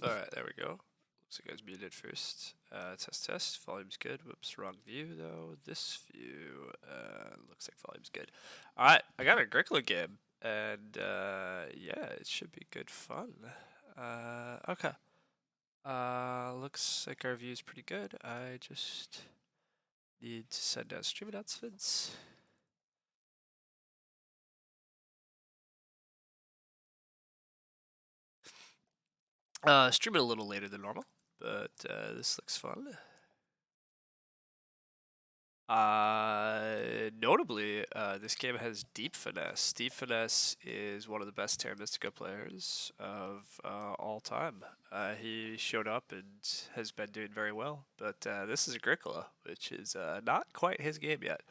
Alright, there we go. Looks like I was muted first. Test. Volume's good. Whoops, wrong view though. This view, looks like volume's good. Alright, I got a Agricola game. And, yeah, it should be good fun. Okay. Looks like our view's pretty good. I just need to send out stream announcements. Streaming a little later than normal, but this looks fun. Notably, this game has Deep Finesse. Deep Finesse is one of the best Terra Mystica players of all time. He showed up and has been doing very well, but this is Agricola, which is not quite his game yet.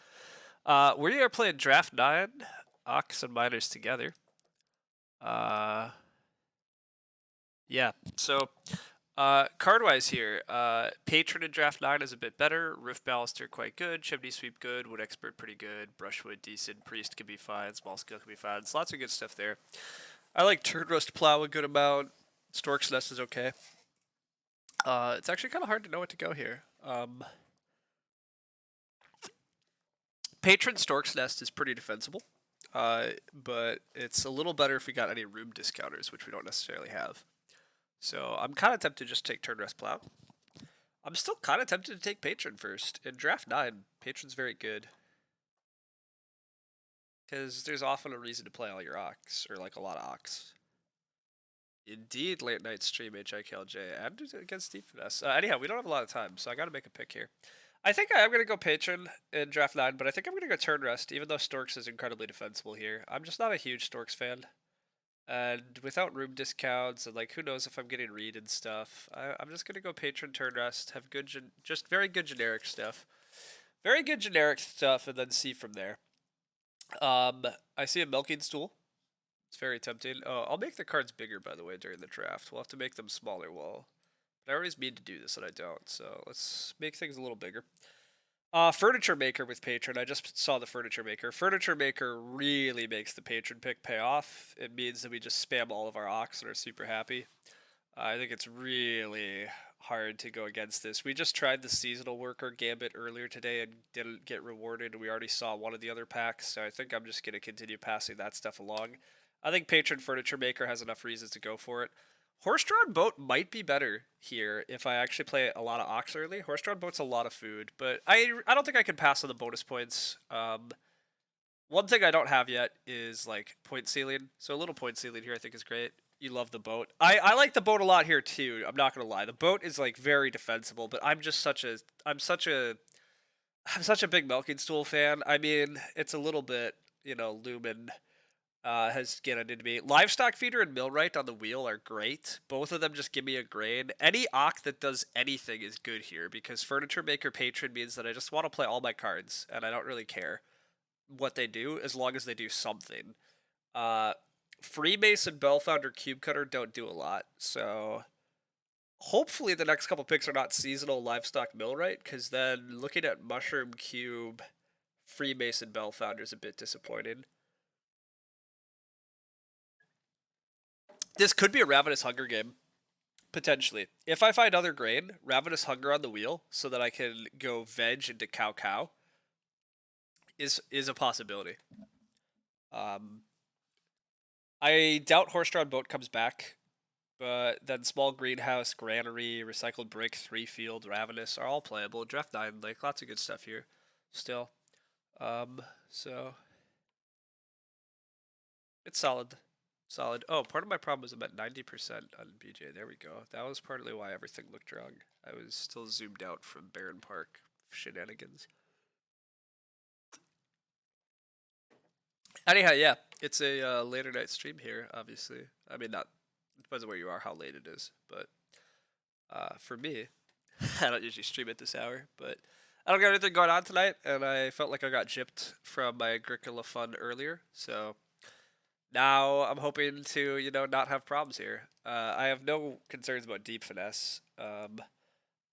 We are playing Draft 9, Ox and Miners together. Yeah, so card-wise here, Patron in Draft 9 is a bit better, Rift Baluster quite good, Chimney Sweep good, Wood Expert pretty good, Brushwood decent, Priest can be fine, Small Scale can be fine, there's lots of good stuff there. I like Turn Rust Plow a good amount, Stork's Nest is okay. It's actually kind of hard to know what to go here. Patron Stork's Nest is pretty defensible, but it's a little better if we got any room discounters, which we don't necessarily have. So I'm kind of tempted to just take Turn Rest Plow. I'm still kind of tempted to take Patron first. In Draft 9, Patron's very good. Because there's often a reason to play all your Ox, or like a lot of Ox. Indeed, late night stream HIKLJ and against Deep Finesse. Anyhow, we don't have a lot of time, so I gotta make a pick here. I think I am gonna go Patron in Draft 9, but I think I'm gonna go Turn Rest, even though Storks is incredibly defensible here. I'm just not a huge Storks fan. And without room discounts, and like who knows if I'm getting read and stuff, I'm just gonna go Patron Turn Rest, have good, just very good generic stuff. Very good generic stuff, and then see from there. I see a Milking Stool. It's very tempting. Oh, I'll make the cards bigger, by the way, during the draft. We'll have to make them smaller while... But I always mean to do this, and I don't, so let's make things a little bigger. Furniture Maker with Patron. I just saw the Furniture Maker. Furniture Maker really makes the Patron pick pay off. It means that we just spam all of our Ox and are super happy. I think it's really hard to go against this. We just tried the Seasonal Worker Gambit earlier today and didn't get rewarded. We already saw one of the other packs, so I think I'm just going to continue passing that stuff along. I think Patron Furniture Maker has enough reasons to go for it. Horse-drawn boat might be better here if I actually play a lot of Ox early. Horse-drawn boat's a lot of food, but I don't think I can pass on the bonus points. One thing I don't have yet is like point ceiling, so a little point ceiling here I think is great. You love the boat. I like the boat a lot here too. I'm not gonna lie. The boat is like very defensible, but I'm such a big Milking Stool fan. I mean, it's a little bit, Lumen has get into me. Livestock Feeder and Millwright on the wheel are great. Both of them just give me a grain. Any Ock that does anything is good here because Furniture Maker Patron means that I just want to play all my cards and I don't really care what they do as long as they do something. Freemason, Bellfounder, Cube Cutter don't do a lot, so hopefully the next couple picks are not seasonal livestock millwright, because then looking at Mushroom Cube, Freemason, Bellfounder is a bit disappointing. This could be a Ravenous Hunger game, potentially. If I find other grain, Ravenous Hunger on the wheel, so that I can go veg into cow is a possibility. I doubt Horse-drawn boat comes back, but then Small Greenhouse, Granary, Recycled Brick, 3-field, Ravenous are all playable. Draft 9, like, lots of good stuff here still. So it's solid. Solid. Oh, part of my problem was I'm at 90% on BGA. There we go. That was partly why everything looked wrong. I was still zoomed out from Barron Park shenanigans. Anyhow, yeah, it's a later night stream here, obviously. I mean, not, it depends on where you are, how late it is, but for me, I don't usually stream at this hour, but I don't got anything going on tonight, and I felt like I got gypped from my Agricola fun earlier, so now I'm hoping to, not have problems here. I have no concerns about Deep Finesse.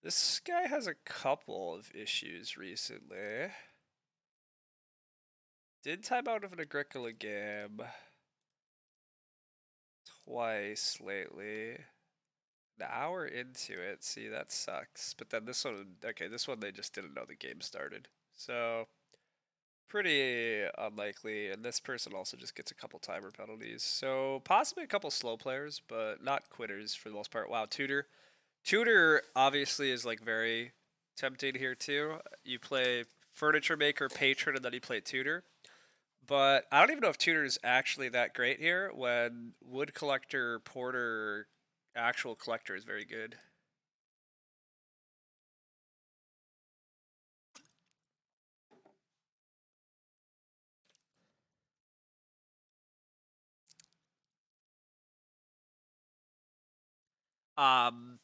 This guy has a couple of issues recently. Did time out of an Agricola game twice lately. An hour into it. See, that sucks. But then this one, okay, this one they just didn't know the game started. So pretty unlikely. And this person also just gets a couple timer penalties. So possibly a couple slow players, but not quitters for the most part. Wow, Tutor. Tutor obviously is like very tempting here too. You play Furniture Maker, Patron, and then you play Tutor. But I don't even know if Tutor is actually that great here when Wood Collector, Porter, actual Collector is very good. Um,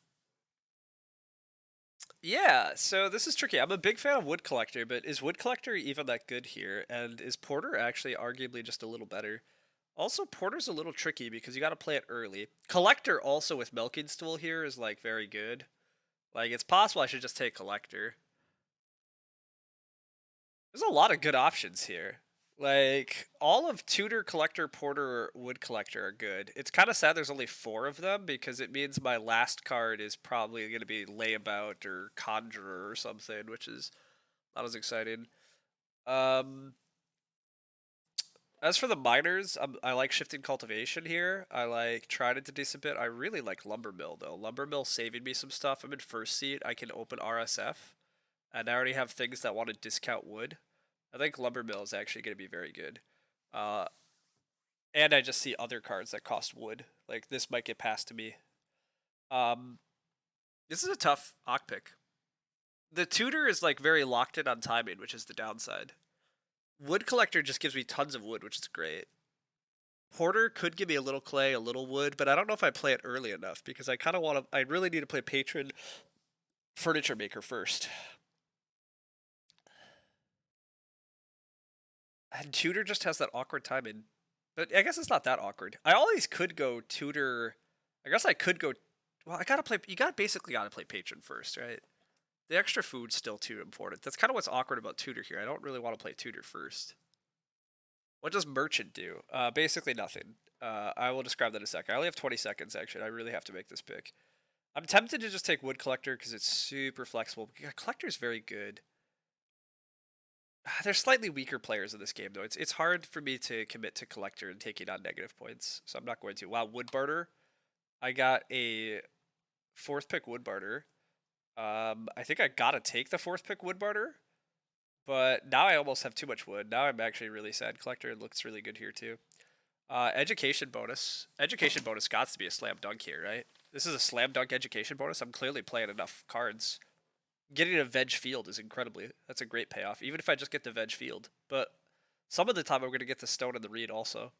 yeah, so this is tricky. I'm a big fan of Wood Collector, but is Wood Collector even that good here? And is Porter actually arguably just a little better? Also, Porter's a little tricky because you got to play it early. Collector also with Milking Stool here is like very good. Like it's possible I should just take Collector. There's a lot of good options here. Like all of Tutor, Collector, Porter, Wood Collector are good. It's kind of sad there's only 4 of them because it means my last card is probably going to be Layabout or Conjurer or something, which is not as exciting. Um, as for the miners, I like Shifting Cultivation here. I like Trident to decent bit. I really like Lumber Mill though. Lumber Mill saving me some stuff. I'm in first seat. I can open RSF, and I already have things that want to discount wood. I think Lumber Mill is actually going to be very good. Uh, and I just see other cards that cost wood. Like this might get passed to me. Um, this is a tough Ock pick. The Tutor is like very locked in on timing, which is the downside. Wood Collector just gives me tons of wood, which is great. Porter could give me a little clay, a little wood, but I don't know if I play it early enough because I kind of want to. I really need to play Patron Furniture Maker first. And Tutor just has that awkward timing. But I guess it's not that awkward. I always could go Tutor. I guess I could go. Well, I gotta play. You got basically gotta play Patron first, right? The extra food's still too important. That's kind of what's awkward about Tutor here. I don't really want to play Tutor first. What does Merchant do? Basically nothing. I will describe that in a second. I only have 20 seconds, actually. I really have to make this pick. I'm tempted to just take Wood Collector because it's super flexible. Yeah, Collector is very good. There's slightly weaker players in this game, though. It's hard for me to commit to Collector and taking on negative points, so I'm not going to. Wow, Wood Barter. I got a 4th pick Wood Barter. I think I gotta take the 4th pick Wood Barter, but now I almost have too much wood. Now I'm actually really sad. Collector looks really good here too. Education bonus. Education bonus got to be a slam dunk here, right? This is a slam dunk education bonus. I'm clearly playing enough cards. Getting a veg field is incredibly. That's a great payoff, even if I just get the veg field. But some of the time I'm going to get the stone and the reed also.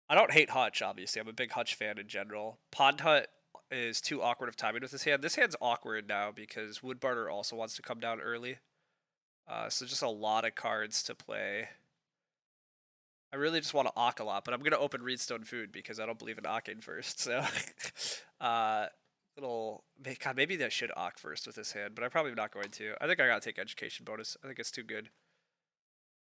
I don't hate Hutch, obviously. I'm a big Hutch fan in general. Pond Hut is too awkward of timing with this hand. This hand's awkward now because Wood Barter also wants to come down early. So just a lot of cards to play. I really just want to Ock a lot, but I'm going to open Reedstone Food because I don't believe in Ocking first. So, uh, God, maybe I should Ock first with this hand, but I'm probably not going to. I think I got to take Education bonus. I think it's too good.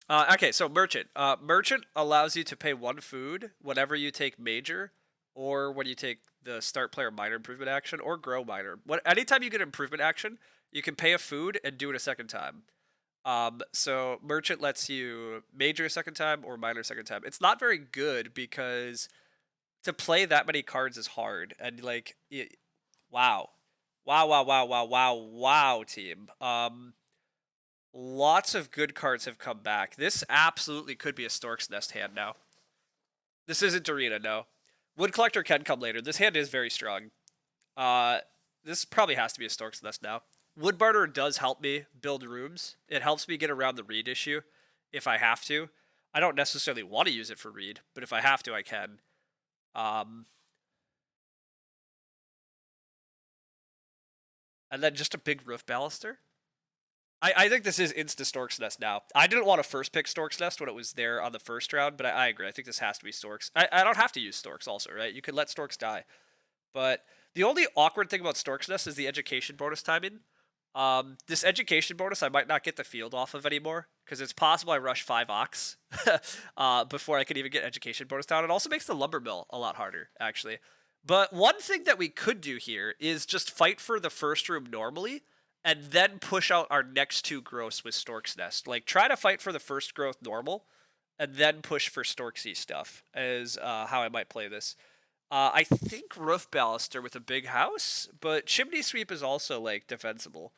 Okay, so Merchant. Merchant allows you to pay 1 food whenever you take Major, or when you take the Start Player Minor Improvement action, or Grow Minor. Anytime you get Improvement action, you can pay a food and do it a second time. So Merchant lets you Major a second time or Minor a second time. It's not very good because to play that many cards is hard, and like, wow, wow, wow, wow, wow, wow, wow, team. Lots of good cards have come back. This absolutely could be a Stork's Nest hand now. This isn't Arena, no. Wood Collector can come later. This hand is very strong. Uh, this probably has to be a Stork's Nest now. Wood Barter does help me build rooms. It helps me get around the reed issue if I have to. I don't necessarily want to use it for reed, but if I have to, I can. Um, and then just a big roof baluster. I think this is insta Stork's Nest now. I didn't want to first pick Stork's Nest when it was there on the first round, but I agree. I think this has to be Stork's. I don't have to use Stork's also, right? You could let Stork's die. But the only awkward thing about Stork's Nest is the education bonus timing. This education bonus I might not get the field off of anymore because it's possible I rush 5 Ox before I can even get education bonus down. It also makes the lumber mill a lot harder, actually. But one thing that we could do here is just fight for the first room normally and then push out our next two growths with Stork's Nest. Like, try to fight for the first growth normal and then push for Storksy stuff, is how I might play this. I think Roof Baluster with a big house, but Chimney Sweep is also, like, defensible.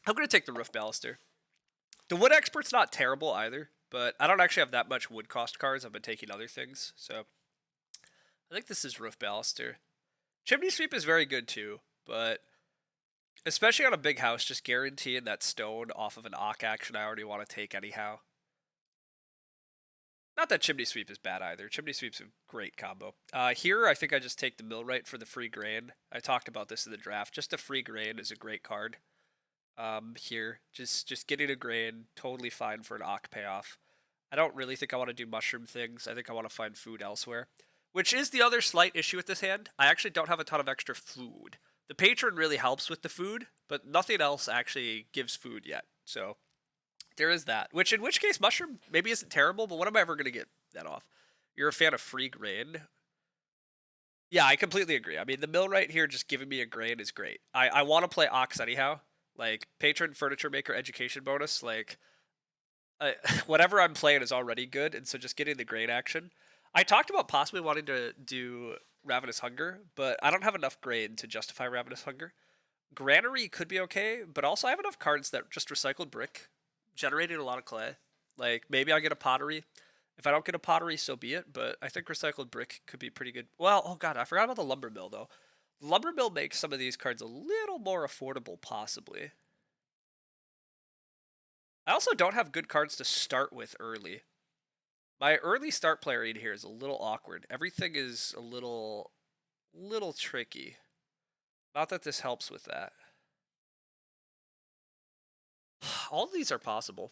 I'm going to take the Roof Baluster. The Wood Expert's not terrible either, but I don't actually have that much wood cost cards. I've been taking other things, so I think this is Roof Baluster. Chimney Sweep is very good too, but especially on a big house, just guaranteeing that stone off of an Ock action I already want to take anyhow. Not that Chimney Sweep is bad either. Chimney Sweep's a great combo. Here, I think I just take the Millwright for the free grain. I talked about this in the draft. Just a free grain is a great card. Here, just getting a grain, totally fine for an Ock payoff. I don't really think I want to do mushroom things. I think I want to find food elsewhere. Which is the other slight issue with this hand. I actually don't have a ton of extra food. The patron really helps with the food, but nothing else actually gives food yet. So there is that. In which case, mushroom maybe isn't terrible, but when am I ever going to get that off? You're a fan of free grain? Yeah, I completely agree. I mean, the Millwright here just giving me a grain is great. I want to play Ox anyhow. Like, patron, furniture maker, education bonus, like, whatever I'm playing is already good, and so just getting the grain action. I talked about possibly wanting to do Ravenous Hunger, but I don't have enough grain to justify Ravenous Hunger. Granary could be okay, but also I have enough cards that just recycled brick, generating a lot of clay. Like, maybe I'll get a pottery. If I don't get a pottery, so be it, but I think recycled brick could be pretty good. Well, oh god, I forgot about the lumber mill, though. The lumber mill makes some of these cards a little more affordable, possibly. I also don't have good cards to start with early. My early start player in here is a little awkward. Everything is a little tricky. Not that this helps with that. All of these are possible.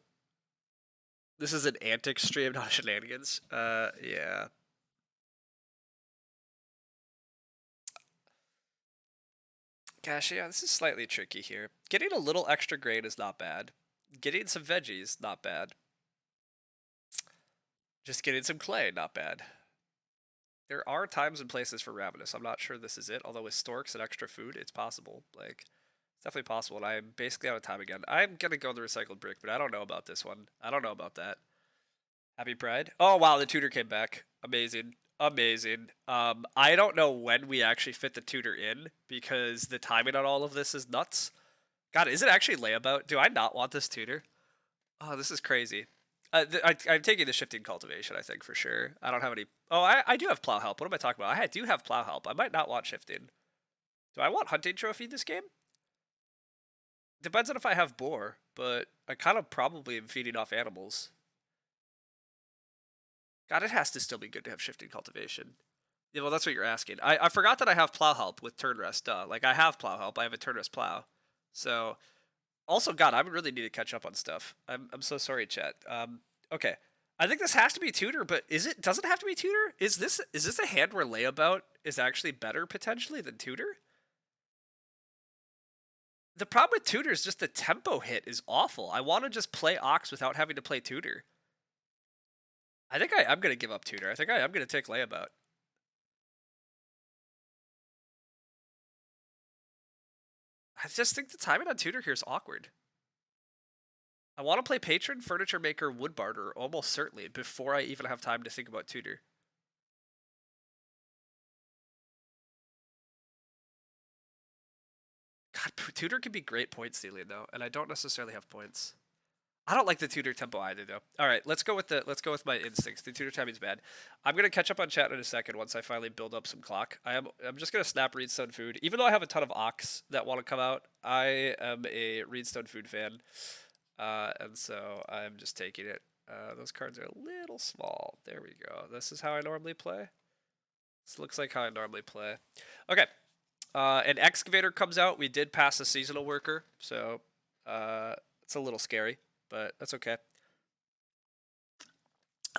This is an antic stream, not shenanigans. Yeah. Gosh, yeah, this is slightly tricky here. Getting a little extra grain is not bad. Getting some veggies, not bad. Just getting some clay, not bad. There are times and places for Ravenous. I'm not sure this is it, although with Storks and extra food, it's possible. Like, it's definitely possible, and I'm basically out of time again. I'm gonna go the recycled brick, but I don't know about this one. I don't know about that. Happy Pride. Oh, wow, the tutor came back. Amazing. Amazing. I don't know when we actually fit the tutor in, because the timing on all of this is nuts. God, is it actually layabout? Do I not want this tutor? Oh, this is crazy. I'm taking the shifting cultivation, I think, for sure. I don't have any... Oh, I do have plow help. What am I talking about? I do have plow help. I might not want shifting. Do I want hunting trophy this game? Depends on if I have boar, but I kind of probably am feeding off animals. God, it has to still be good to have shifting cultivation. Yeah, well, that's what you're asking. I forgot that I have plow help with turn rest. Like, I have plow help. I have a turn rest plow. So... Also, God, I really need to catch up on stuff. I'm so sorry, chat. Okay. I think this has to be tutor, but does it have to be tutor? Is this a hand where layabout is actually better potentially than tutor? The problem with tutor is just the tempo hit is awful. I want to just play Ox without having to play tutor. I think I'm gonna give up tutor. I think I'm gonna take layabout. I just think the timing on tutor here is awkward. I want to play patron, furniture maker, wood barter almost certainly before I even have time to think about tutor. God, tutor can be great point stealing though, and I don't necessarily have points. I don't like the tutor tempo either though. All right, let's go with my instincts. The tutor timing's bad. I'm gonna catch up on chat in a second once I finally build up some clock. I'm just gonna snap Reedstone food. Even though I have a ton of ox that want to come out, I am a Reedstone food fan, and so I'm just taking it. Those cards are a little small. There we go. This is how I normally play. This looks like how I normally play. Okay. An excavator comes out. We did pass a seasonal worker, so it's a little scary, but that's okay.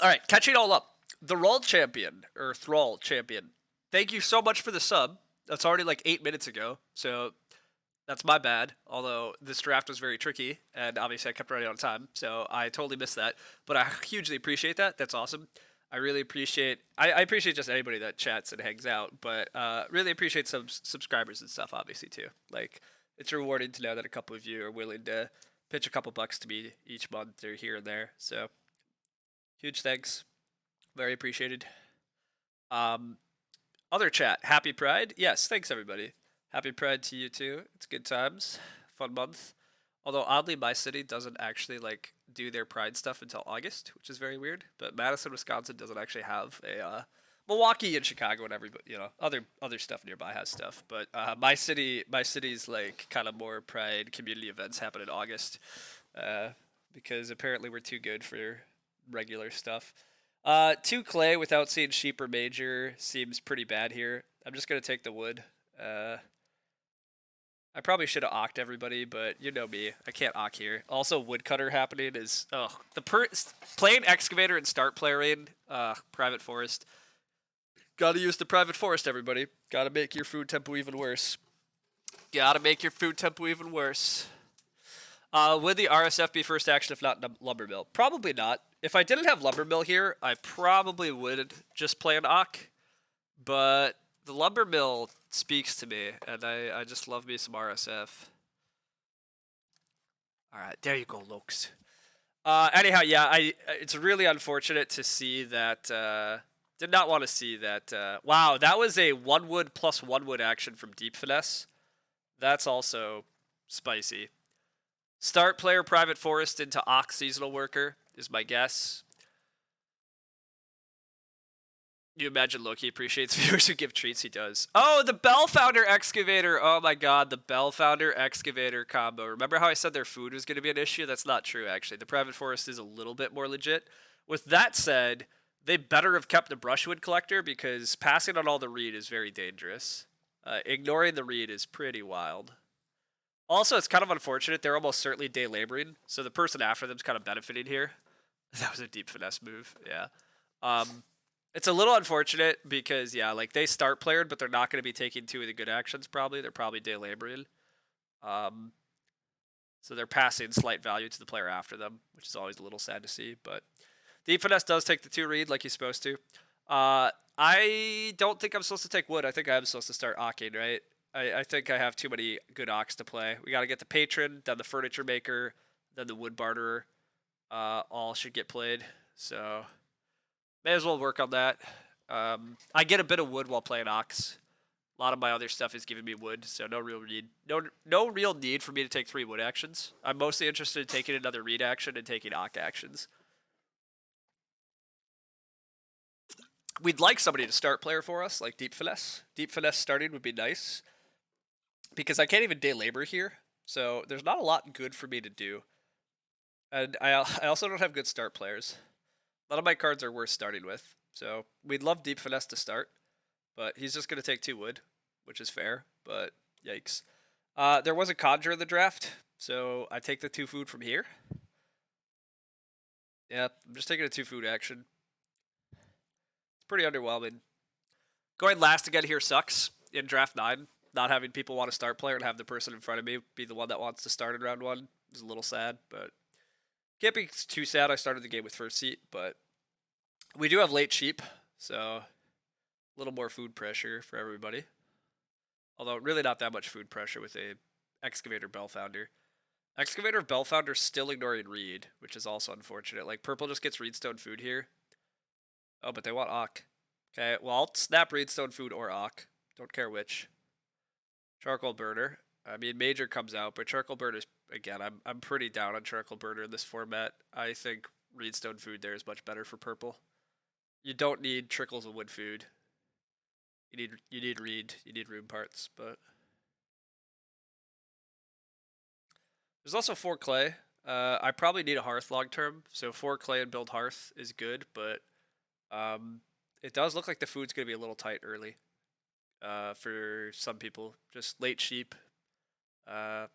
All right, catching all up. The Thrall champion. Thank you so much for the sub. That's already like 8 minutes ago, so that's my bad. Although this draft was very tricky, and obviously I kept running out of time, so I totally missed that. But I hugely appreciate that. That's awesome. I really appreciate. I appreciate just anybody that chats and hangs out, but really appreciate some subscribers and stuff, obviously too. Like it's rewarding to know that a couple of you are willing to pitch a couple bucks to me each month or here and there. So huge thanks, very appreciated. Um, Other chat, happy Pride. Yes, thanks everybody. Happy Pride to you too. It's good times, fun month. Although oddly, my city doesn't actually like do their Pride stuff until August, which is very weird. But Madison, Wisconsin doesn't actually have a Milwaukee and Chicago and everybody, other stuff nearby has stuff. But my city's like kind of more Pride community events happen in August, because apparently we're too good for regular stuff. Two clay without seeing sheep or major seems pretty bad here. I'm just gonna take the wood. I probably should have ocked everybody, but you know me, I can't ock here. Also, woodcutter happening is playing excavator and start playing private forest. Gotta use the private forest, everybody. Gotta make your food tempo even worse. Gotta make your food tempo even worse. Would the RSF be first action if not lumber mill? Probably not. If I didn't have lumber mill here, I probably would just play an ock. But the lumber mill speaks to me, and I just love me some RSF. All right, there you go, Lokes. Anyhow, yeah, it's really unfortunate to see that. Did not want to see that. Wow, that was a 1 wood plus 1 wood action from Deep Finesse. That's also spicy. Start player private forest into Ox seasonal worker is my guess. You imagine Loki appreciates viewers who give treats. He does. Oh, the Bell Founder Excavator. Oh my god, the Bell Founder Excavator combo. Remember how I said their food was going to be an issue? That's not true, actually. The private forest is a little bit more legit. With that said, they better have kept the brushwood collector because passing on all the reed is very dangerous. Ignoring the reed is pretty wild. Also, it's kind of unfortunate. They're almost certainly day laboring, so the person after them's kind of benefiting here. That was a deep finesse move, yeah. It's a little unfortunate because, yeah, like they start playered, but they're not going to be taking 2 of the good actions probably. They're probably day laboring. So they're passing slight value to the player after them, which is always a little sad to see. But deep finesse does take the 2 read like he's supposed to. I don't think I'm supposed to take wood. I think I'm supposed to start ocking, right? I think I have too many good ox to play. We got to get the patron, then the furniture maker, then the wood barterer. All should get played. So may as well work on that. I get a bit of wood while playing ox. A lot of my other stuff is giving me wood, so no real need. No real need for me to take 3 wood actions. I'm mostly interested in taking another read action and taking ock actions. We'd like somebody to start player for us, like Deep Finesse. Deep Finesse starting would be nice. Because I can't even day labor here, so there's not a lot good for me to do. And I also don't have good start players. A lot of my cards are worth starting with, so we'd love Deep Finesse to start, but he's just going to take 2 wood, which is fair, but yikes. There was a Conjure in the draft, so I take the 2 food from here. Yeah, I'm just taking a 2 food action. It's pretty underwhelming. Going last again here sucks in draft 9. Not having people want to start player and have the person in front of me be the one that wants to start in round 1 is a little sad, but can't be too sad. I started the game with first seat, but we do have late sheep, so a little more food pressure for everybody. Although really not that much food pressure with a Excavator Bell Founder. Excavator Bell Founder still ignoring reed, which is also unfortunate. Like purple just gets reedstone food here. Oh, but they want Ock. Okay, well I'll snap reedstone food or Ock. Don't care which. Charcoal burner. I mean, major comes out, but charcoal burner is, again, I'm pretty down on charcoal burner in this format. I think reedstone food there is much better for purple. You don't need trickles of wood food. You need reed. You need room parts, but there's also 4 clay. I probably need a hearth long term, so 4 clay and build hearth is good, but it does look like the food's gonna be a little tight early. For some people, just late sheep. I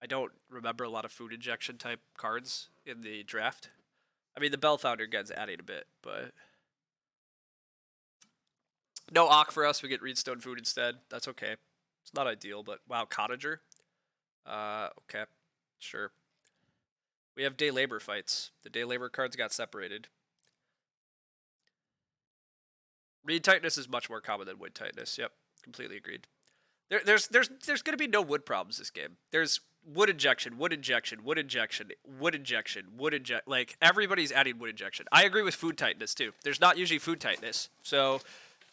don't remember a lot of food injection type cards in the draft. I mean, the Bell Founder gets adding a bit, but no Ock for us. We get Reedstone food instead. That's okay. It's not ideal, but wow, Cottager. Okay, sure. We have day labor fights. The day labor cards got separated. Reed tightness is much more common than wood tightness. Yep, completely agreed. There's going to be no wood problems this game. There's wood injection, wood injection, wood injection, wood injection, wood inject. Like everybody's adding wood injection. I agree with food tightness too. There's not usually food tightness, so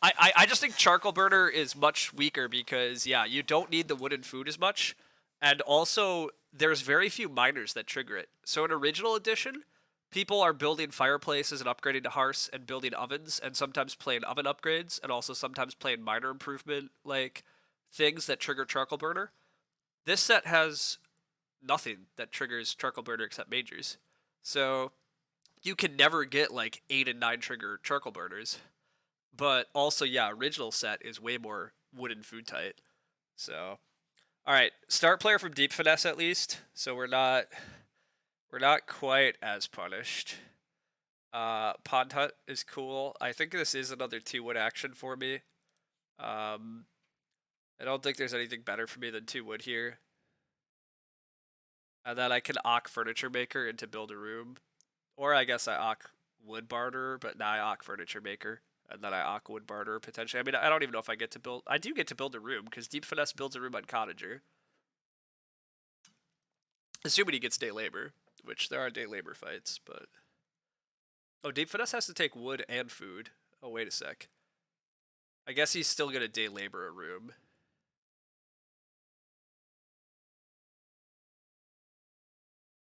I just think charcoal burner is much weaker because yeah, you don't need the wooden food as much, and also there's very few miners that trigger it. So in original edition, people are building fireplaces and upgrading to hearths and building ovens and sometimes playing oven upgrades and also sometimes playing miner improvement like things that trigger charcoal burner. This set has nothing that triggers charcoal burner except majors. So you can never get like 8 and 9 trigger charcoal burners. But also, yeah, original set is way more wooden food tight. So, all right, start player from deep finesse at least. So we're not quite as punished. Pond hut is cool. I think this is another 2-wood action for me. I don't think there's anything better for me than 2-wood here. And then I can Ock Furniture Maker into Build a Room. Or I guess I Ock Wood Barter, but now I Ock Furniture Maker. And then I Ock Wood Barter potentially. I mean, I don't even know if I get to build... I do get to build a room, because Deep Finesse builds a room on Cottager. Assuming he gets day labor, which there are day labor fights, but... Oh, Deep Finesse has to take wood and food. Oh, wait a sec. I guess he's still gonna day labor a room.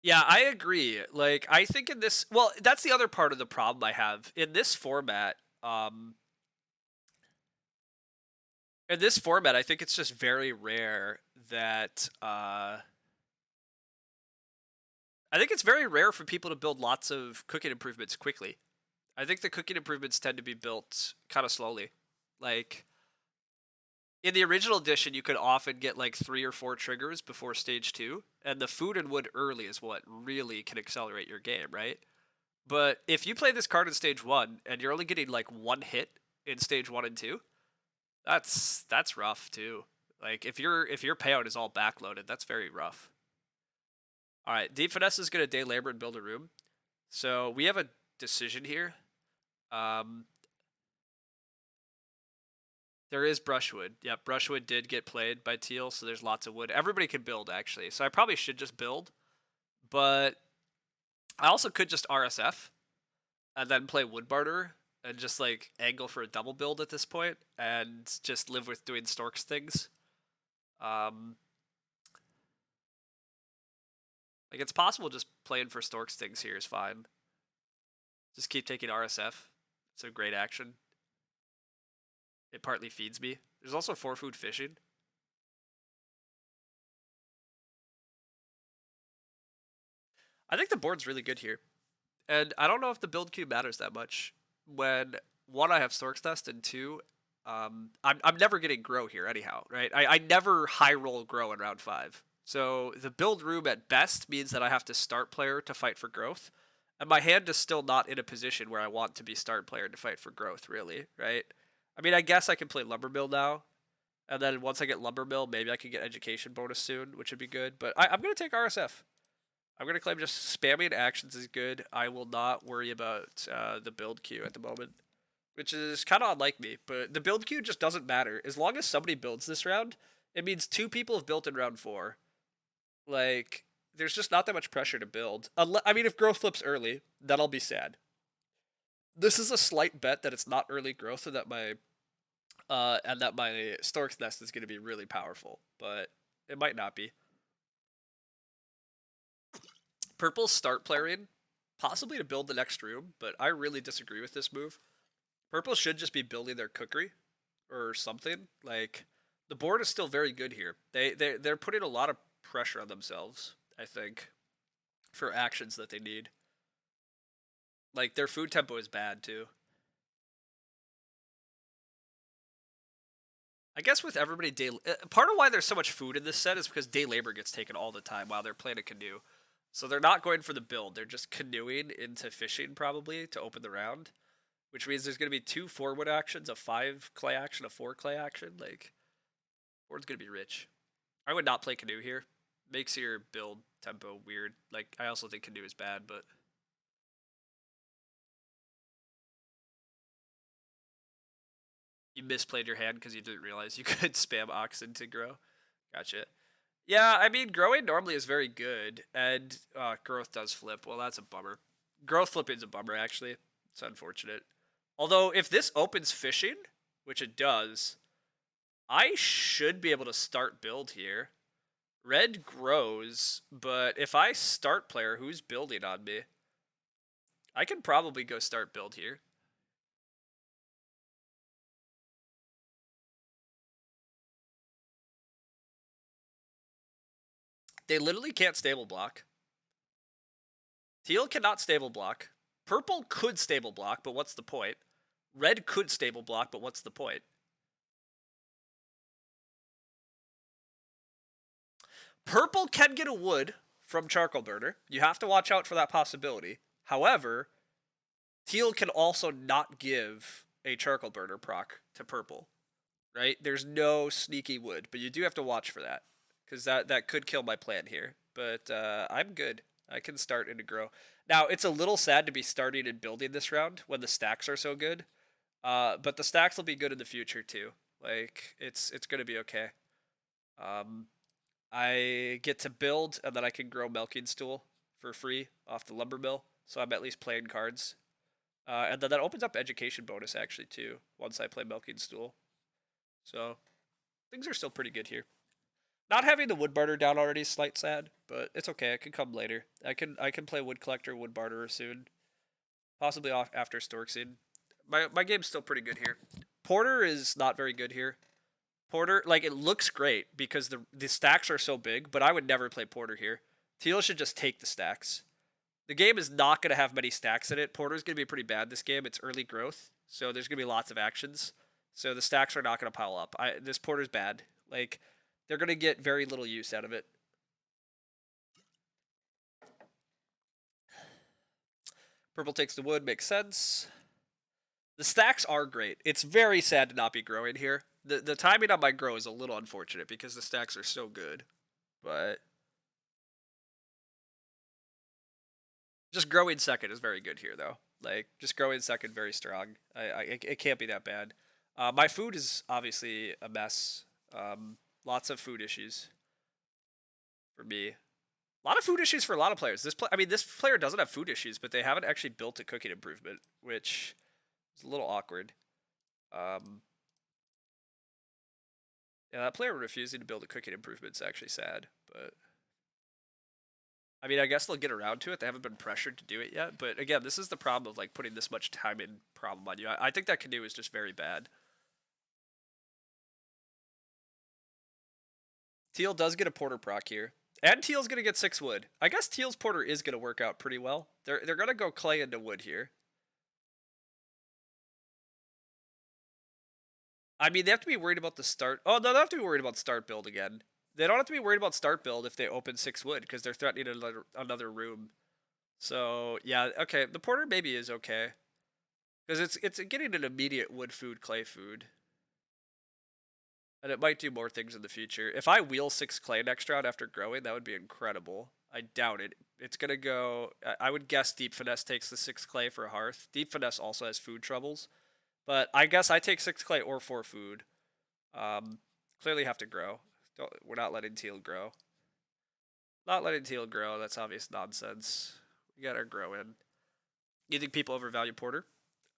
Yeah, I agree. Like, I think in this, well, that's the other part of the problem I have in this format. In this format, I think it's just very rare that. I think it's very rare for people to build lots of cooking improvements quickly. I think the cooking improvements tend to be built kind of slowly. Like in the original edition, you could often get like 3 or 4 triggers before stage 2, and the food and wood early is what really can accelerate your game, right? But if you play this card in stage 1 and you're only getting like 1 hit in stage 1 and 2, that's rough too. Like if your payout is all backloaded, that's very rough. All right, Deep Finesse is gonna day labor and build a room, so we have a decision here. There is brushwood. Yep, brushwood did get played by teal, so there's lots of wood. Everybody can build actually, so I probably should just build, but I also could just RSF and then play wood barter and just like angle for a double build at this point and just live with doing Storks things. Like it's possible just playing for Storks things here is fine. Just keep taking RSF. It's a great action. It partly feeds me. There's also 4-food fishing. I think the board's really good here. And I don't know if the build queue matters that much. When, 1, I have Stork's Nest, and 2, I'm never getting grow here anyhow, right? I never high roll grow in round 5. So the build room at best means that I have to start player to fight for growth. And my hand is still not in a position where I want to be start player to fight for growth, really, right? I mean, I guess I can play Lumber Mill now. And then once I get Lumber Mill, maybe I can get Education bonus soon, which would be good. But I'm going to take RSF. I'm going to claim just spamming actions is good. I will not worry about the build queue at the moment, which is kind of unlike me. But the build queue just doesn't matter. As long as somebody builds this round, it means 2 people have built in round 4. Like, there's just not that much pressure to build. I mean, if growth flips early, then I'll be sad. This is a slight bet that it's not early growth and that my Stork's Nest is going to be really powerful, but it might not be. Purple's start playing, possibly to build the next room, but I really disagree with this move. Purple should just be building their cookery or something. Like the board is still very good here. They're putting a lot of pressure on themselves, I think, for actions that they need. Like their food tempo is bad too. I guess with everybody part of why there's so much food in this set is because day labor gets taken all the time while they're playing a canoe. So they're not going for the build. They're just canoeing into fishing probably to open the round, which means there's going to be 2 4-wood actions, a 5 clay action, a 4 clay action. Like, board's going to be rich. I would not play canoe here. Makes your build tempo weird. Like, I also think canoe is bad, but You misplayed your hand because you didn't realize you could spam oxen to grow. Gotcha. Yeah, I mean, growing normally is very good, and growth does flip. Well, that's a bummer. Growth flipping is a bummer, actually. It's unfortunate. Although, if this opens fishing, which it does, I should be able to start build here. Red grows, but if I start player, who's building on me? I can probably go start build here. They literally can't stable block. Teal cannot stable block. Purple could stable block, but what's the point? Red could stable block, but what's the point? Purple can get a wood from charcoal burner. You have to watch out for that possibility. However, teal can also not give a charcoal burner proc to purple, right? There's no sneaky wood, but you do have to watch for that because that could kill my plan here. But I'm good. I can start into grow. Now, it's a little sad to be starting and building this round when the stacks are so good. But the stacks will be good in the future too. Like, it's going to be okay. I get to build, and then I can grow milking stool for free off the lumber mill. So I'm at least playing cards. And then that opens up education bonus, actually, too, once I play milking stool. So things are still pretty good here. Not having the wood barter down already is slight sad, but it's okay. It can come later. I can play wood collector, wood barterer soon, possibly off after stork seed. My game's still pretty good here. Porter is not very good here. Porter, like, it looks great because the stacks are so big, but I would never play Porter here. Teal should just take the stacks. The game is not going to have many stacks in it. Porter's going to be pretty bad this game. It's early growth, so there's going to be lots of actions. So the stacks are not going to pile up. This Porter's bad. Like, they're going to get very little use out of it. Purple takes the wood, makes sense. The stacks are great. It's very sad to not be growing here. The timing on my grow is a little unfortunate because the stacks are so good. But just growing second is very good here, though. Like, just growing second, very strong. It can't be that bad. My food is obviously a mess. Lots of food issues for me. A lot of food issues for a lot of players. This player doesn't have food issues, but they haven't actually built a cooking improvement, which is a little awkward. Yeah, that player refusing to build a cooking improvement is actually sad, but I mean, I guess they'll get around to it. They haven't been pressured to do it yet, but again, this is the problem of like putting this much time in problem on you. I think that canoe is just very bad. Teal does get a porter proc here. And Teal's gonna get 6 wood. I guess Teal's porter is gonna work out pretty well. They're gonna go clay into wood here. I mean, they have to be worried about the start. Oh, no, they don't have to be worried about start build again. They don't have to be worried about start build if they open 6 wood, because they're threatening another room. So, yeah, okay. The porter maybe is okay. Because it's getting an immediate wood food, clay food. And it might do more things in the future. If I wheel 6 clay next round after growing, that would be incredible. I doubt it. It's going to go... I would guess Deep Finesse takes the 6 clay for a hearth. Deep Finesse also has food troubles. But I guess I take 6 clay or 4 food. Clearly have to grow. We're not letting Teal grow. Not letting Teal grow. That's obvious nonsense. We got our grow in. You think people overvalue Porter?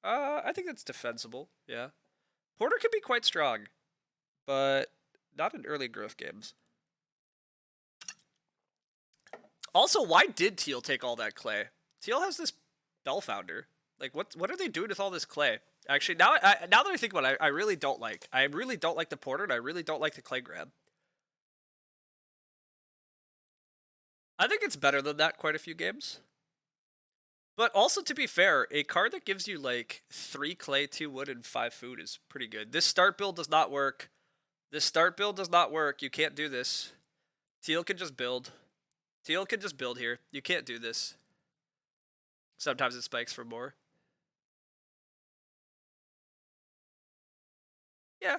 I think that's defensible. Yeah. Porter can be quite strong, but not in early growth games. Also, why did Teal take all that clay? Teal has this Bell Founder. Like, what are they doing with all this clay? Actually, now that I think about it, I really don't like. I really don't like the Porter, and I really don't like the clay grab. I think it's better than that quite a few games. But also, to be fair, a card that gives you like 3 clay, 2 wood, and 5 food is pretty good. This start build does not work. This start build does not work. You can't do this. Teal can just build. Teal can just build here. You can't do this. Sometimes it spikes for more. Yeah,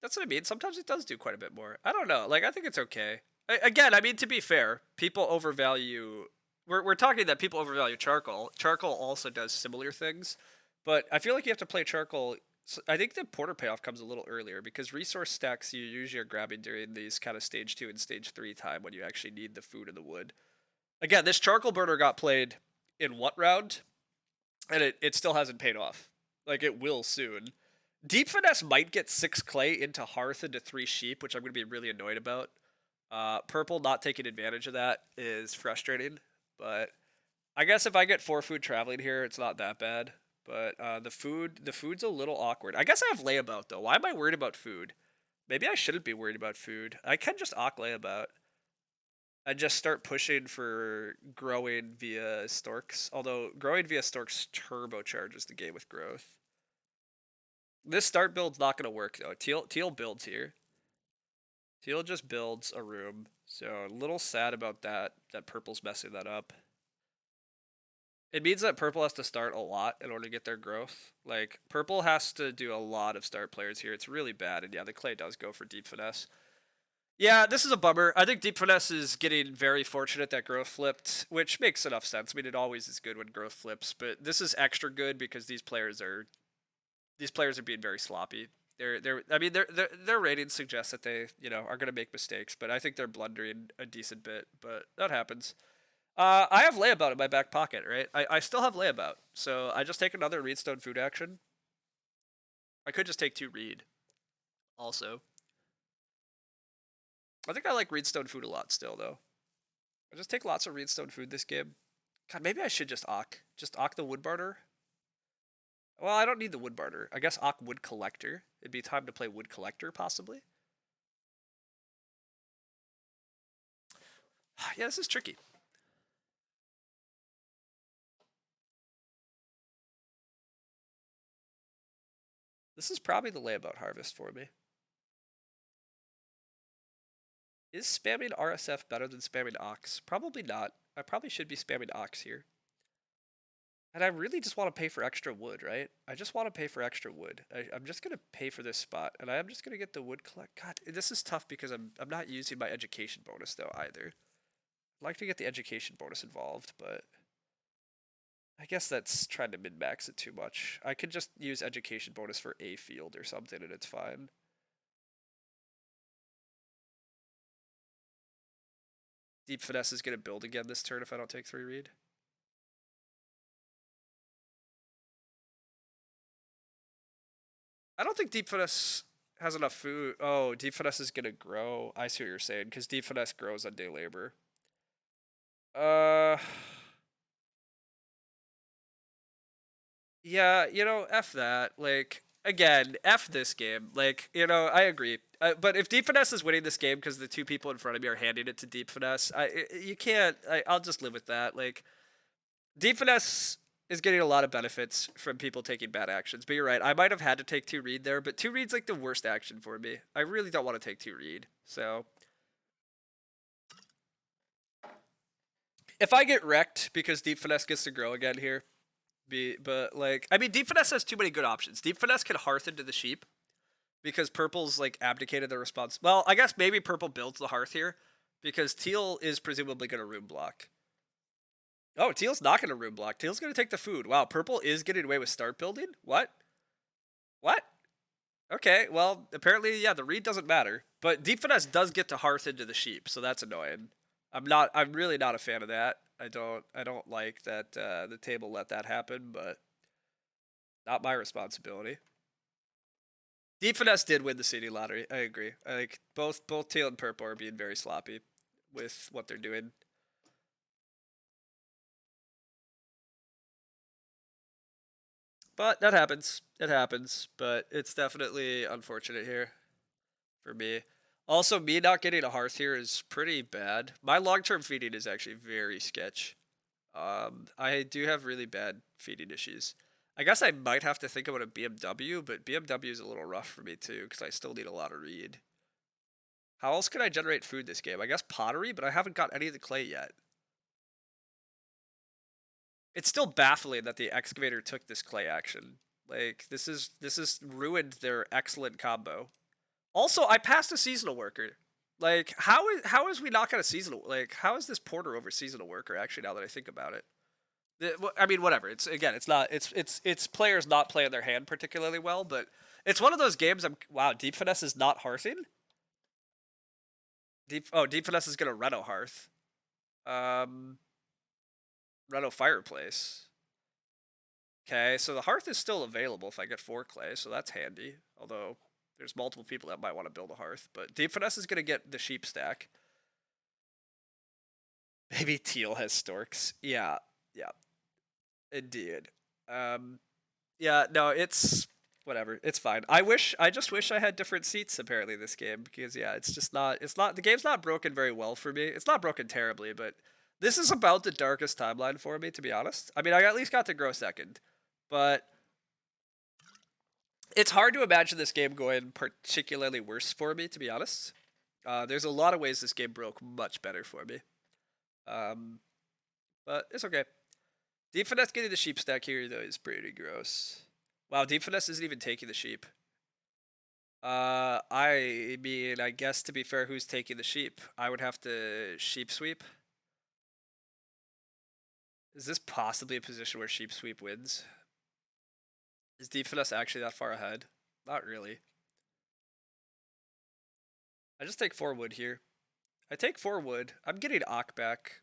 that's what I mean. Sometimes it does do quite a bit more. I don't know. Like, I think it's okay. Again, I mean, to be fair, people overvalue... We're talking that people overvalue charcoal. Charcoal also does similar things, but I feel like you have to play charcoal So I think the porter payoff comes a little earlier because resource stacks you usually are grabbing during these kind of stage 2 and stage 3 time when you actually need the food and the wood. Again, this charcoal burner got played in what round? And it still hasn't paid off. Like, it will soon. Deep Finesse might get 6 clay into Hearth into 3 sheep, which I'm going to be really annoyed about. Purple not taking advantage of that is frustrating, but I guess if I get 4 food traveling here, it's not that bad. But the food's a little awkward. I guess I have layabout though. Why am I worried about food? Maybe I shouldn't be worried about food. I can just awk layabout. I just start pushing for growing via Storks. Although growing via Storks turbocharges the game with growth. This start build's not gonna work though. Teal builds here. Teal just builds a room. So a little sad about that. That purple's messing that up. It means that purple has to start a lot in order to get their growth. Like, purple has to do a lot of start players here. It's really bad. And yeah, the clay does go for deep finesse. Yeah, this is a bummer. I think deep finesse is getting very fortunate that growth flipped, which makes enough sense. I mean, it always is good when growth flips, but this is extra good because these players are being very sloppy. Their ratings suggest that they, are going to make mistakes, but I think they're blundering a decent bit, but that happens. I have layabout in my back pocket, right? I still have layabout, so I just take another Reedstone food action. I could just take 2 Reed, also. I think I like Reedstone food a lot still, though. I just take lots of Reedstone food this game. God, maybe I should just Ock. Just Ock the Wood Barter? Well, I don't need the Wood Barter. I guess Ock Wood Collector. It'd be time to play Wood Collector, possibly. Yeah, this is tricky. This is probably the layabout harvest for me. Is spamming RSF better than spamming Ox? Probably not. I probably should be spamming Ox here. And I really just want to pay for extra wood, right? I just want to pay for extra wood. I'm just going to pay for this spot, and I'm just going to get the wood collect. God, this is tough because I'm not using my education bonus, though, either. I'd like to get the education bonus involved, but I guess that's trying to min-max it too much. I could just use education bonus for a field or something, and it's fine. Deep Finesse is going to build again this turn if I don't take 3 read. I don't think Deep Finesse has enough food. Oh, Deep Finesse is going to grow. I see what you're saying, because Deep Finesse grows on day labor. Yeah, F that. Like, again, F this game. Like, I agree. But if Deep Finesse is winning this game because the 2 people in front of me are handing it to Deep Finesse, you can't. I'll just live with that. Like, Deep Finesse is getting a lot of benefits from people taking bad actions. But you're right. I might have had to take 2 read there, but 2 read's like the worst action for me. I really don't want to take 2 read. So if I get wrecked because Deep Finesse gets to grow again here, but like, I mean, Deep Finesse has too many good options. Deep Finesse can Hearth into the sheep because Purple's like abdicated their response. Well, I guess maybe Purple builds the Hearth here because Teal is presumably going to room block. Oh, Teal's not going to room block. Teal's going to take the food. Wow, Purple is getting away with start building? What? What? Okay, well, apparently, yeah, the read doesn't matter. But Deep Finesse does get to Hearth into the sheep, so that's annoying. I'm really not a fan of that. I don't like that the table let that happen, but not my responsibility. Deep Finesse did win the CD lottery. I agree. I like both Teal and Purple are being very sloppy with what they're doing. But that happens. It happens. But it's definitely unfortunate here for me. Also, me not getting a Hearth here is pretty bad. My long-term feeding is actually very sketch. I do have really bad feeding issues. I guess I might have to think about a BMW, but BMW is a little rough for me too, because I still need a lot of read. How else can I generate food this game? I guess pottery, but I haven't got any of the clay yet. It's still baffling that the excavator took this clay action. Like, this is ruined their excellent combo. Also, I passed a seasonal worker. Like, how is we not got a seasonal? Like, how is this porter over seasonal worker? Actually, now that I think about it, I mean, whatever. It's again, it's not. It's players not playing their hand particularly well, but it's one of those games. Wow. Deep finesse is not hearthing. Deep finesse is gonna Reno hearth. Um, Reno fireplace. Okay, so the hearth is still available if I get 4 clay, so that's handy. Although there's multiple people that might want to build a hearth, but deep finesse is gonna get the sheep stack. Maybe teal has storks. Yeah, yeah, indeed. Yeah, no, it's whatever. It's fine. I just wish I had different seats apparently this game because yeah, it's just not. It's not. The game's not broken very well for me. It's not broken terribly, but this is about the darkest timeline for me, to be honest. I mean, I at least got to grow second, but it's hard to imagine this game going particularly worse for me, to be honest. There's a lot of ways this game broke much better for me. Um, but it's okay. Deep finesse getting the sheep stack here though is pretty gross. Wow, deep finesse isn't even taking the sheep. I mean, I guess to be fair, who's taking the sheep? I would have to sheep sweep. Is this possibly a position where sheep sweep wins? Is deep finesse actually that far ahead? Not really. I just take 4 wood here. I take 4 wood. I'm getting Ock back.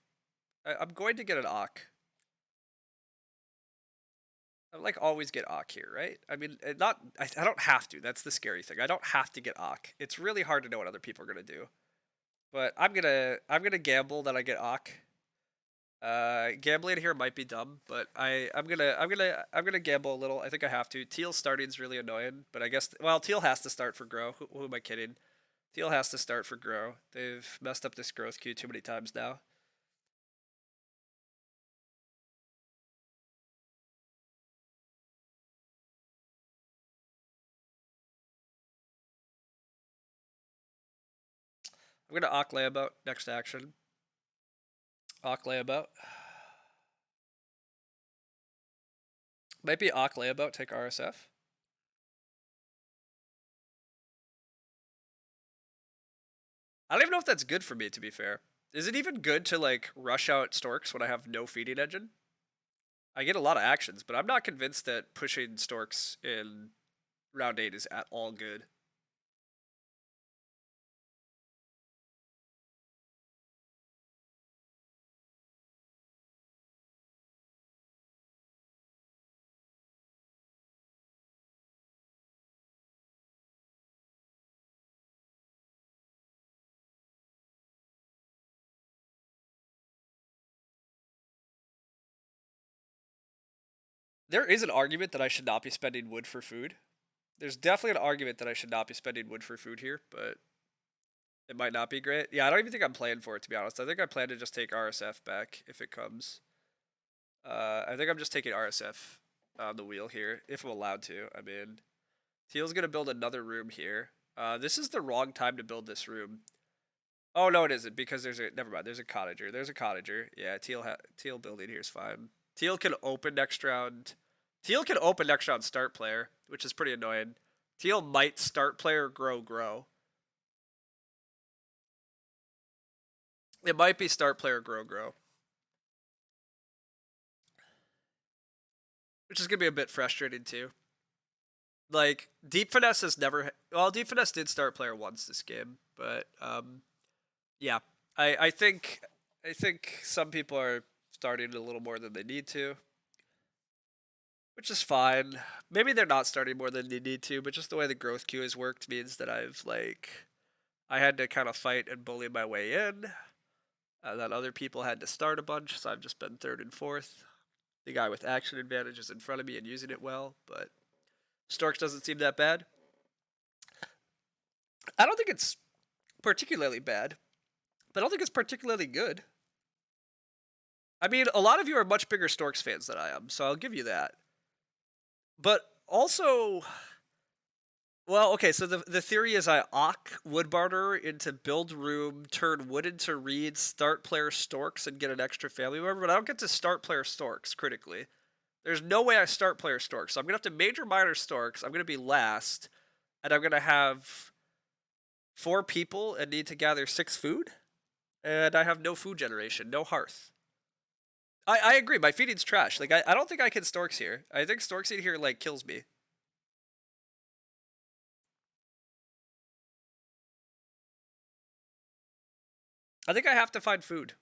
I'm going to get an Ock. I like always get Ock here, right? I mean, I don't have to. That's the scary thing. I don't have to get Ock. It's really hard to know what other people are gonna do. But I'm gonna gamble that I get Ock. Gambling here might be dumb, but I'm gonna gamble a little. I think I have to. Teal starting is really annoying, but I guess Teal has to start for grow. Who am I kidding? Teal has to start for grow. They've messed up this growth queue too many times now. I'm gonna Ock layabout next action. Ock layabout. Might be Ock layabout, take RSF. I don't even know if that's good for me, to be fair. Is it even good to, like, rush out Storks when I have no feeding engine? I get a lot of actions, but I'm not convinced that pushing Storks in round 8 is at all good. There is an argument that I should not be spending wood for food. There's definitely an argument that I should not be spending wood for food here, but it might not be great. Yeah, I don't even think I'm playing for it, to be honest. I think I plan to just take RSF back if it comes. I think I'm just taking RSF on the wheel here, if I'm allowed to. I mean, Teal's going to build another room here. This is the wrong time to build this room. Oh, no, it isn't, because never mind, there's a cottager. There's a cottager. Yeah, Teal building here is fine. Teal can open next round. Teal can open next round start player, which is pretty annoying. Teal might start player grow. It might be start player grow. Which is going to be a bit frustrating too. Like, Deep Finesse has never... Well, Deep Finesse did start player once this game, but, yeah. I think some people are starting a little more than they need to. Which is fine. Maybe they're not starting more than they need to, but just the way the growth queue has worked means that I had to kind of fight and bully my way in. And then other people had to start a bunch, so I've just been third and fourth. The guy with action advantage is in front of me and using it well, but Storks doesn't seem that bad. I don't think it's particularly bad, but I don't think it's particularly good. I mean, a lot of you are much bigger Storks fans than I am, so I'll give you that. But also, well, okay, so the theory is I Ock Wood Barter into build room, turn wood into reed, start player Storks, and get an extra family member, but I don't get to start player Storks, critically. There's no way I start player Storks, so I'm going to have to major minor Storks, I'm going to be last, and I'm going to have 4 people and need to gather 6 food, and I have no food generation, no hearth. I agree. My feeding's trash. Like, I don't think I can Storks here. I think Storks in here, like, kills me. I think I have to find food.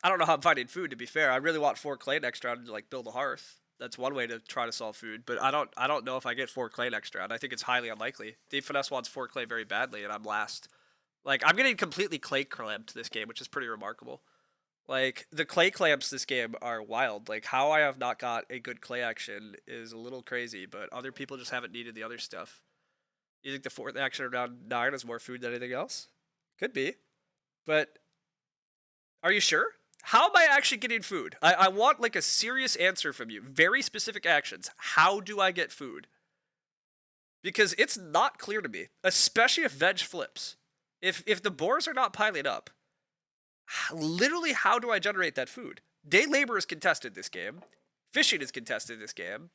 I don't know how I'm finding food, to be fair. I really want 4 clay next round to, like, build a hearth. That's one way to try to solve food, but I don't know if I get 4 clay next round. I think it's highly unlikely. Deep Finesse wants 4 clay very badly, and I'm last. Like, I'm getting completely clay clamped this game, which is pretty remarkable. Like, the clay clamps this game are wild. Like, how I have not got a good clay action is a little crazy, but other people just haven't needed the other stuff. You think the 4th action around 9 is more food than anything else? Could be. But are you sure? How am I actually getting food? I want, like, a serious answer from you. Very specific actions. How do I get food? Because it's not clear to me, especially if veg flips. If the boars are not piling up, literally how do I generate that food? Day labor is contested this game. Fishing is contested this game.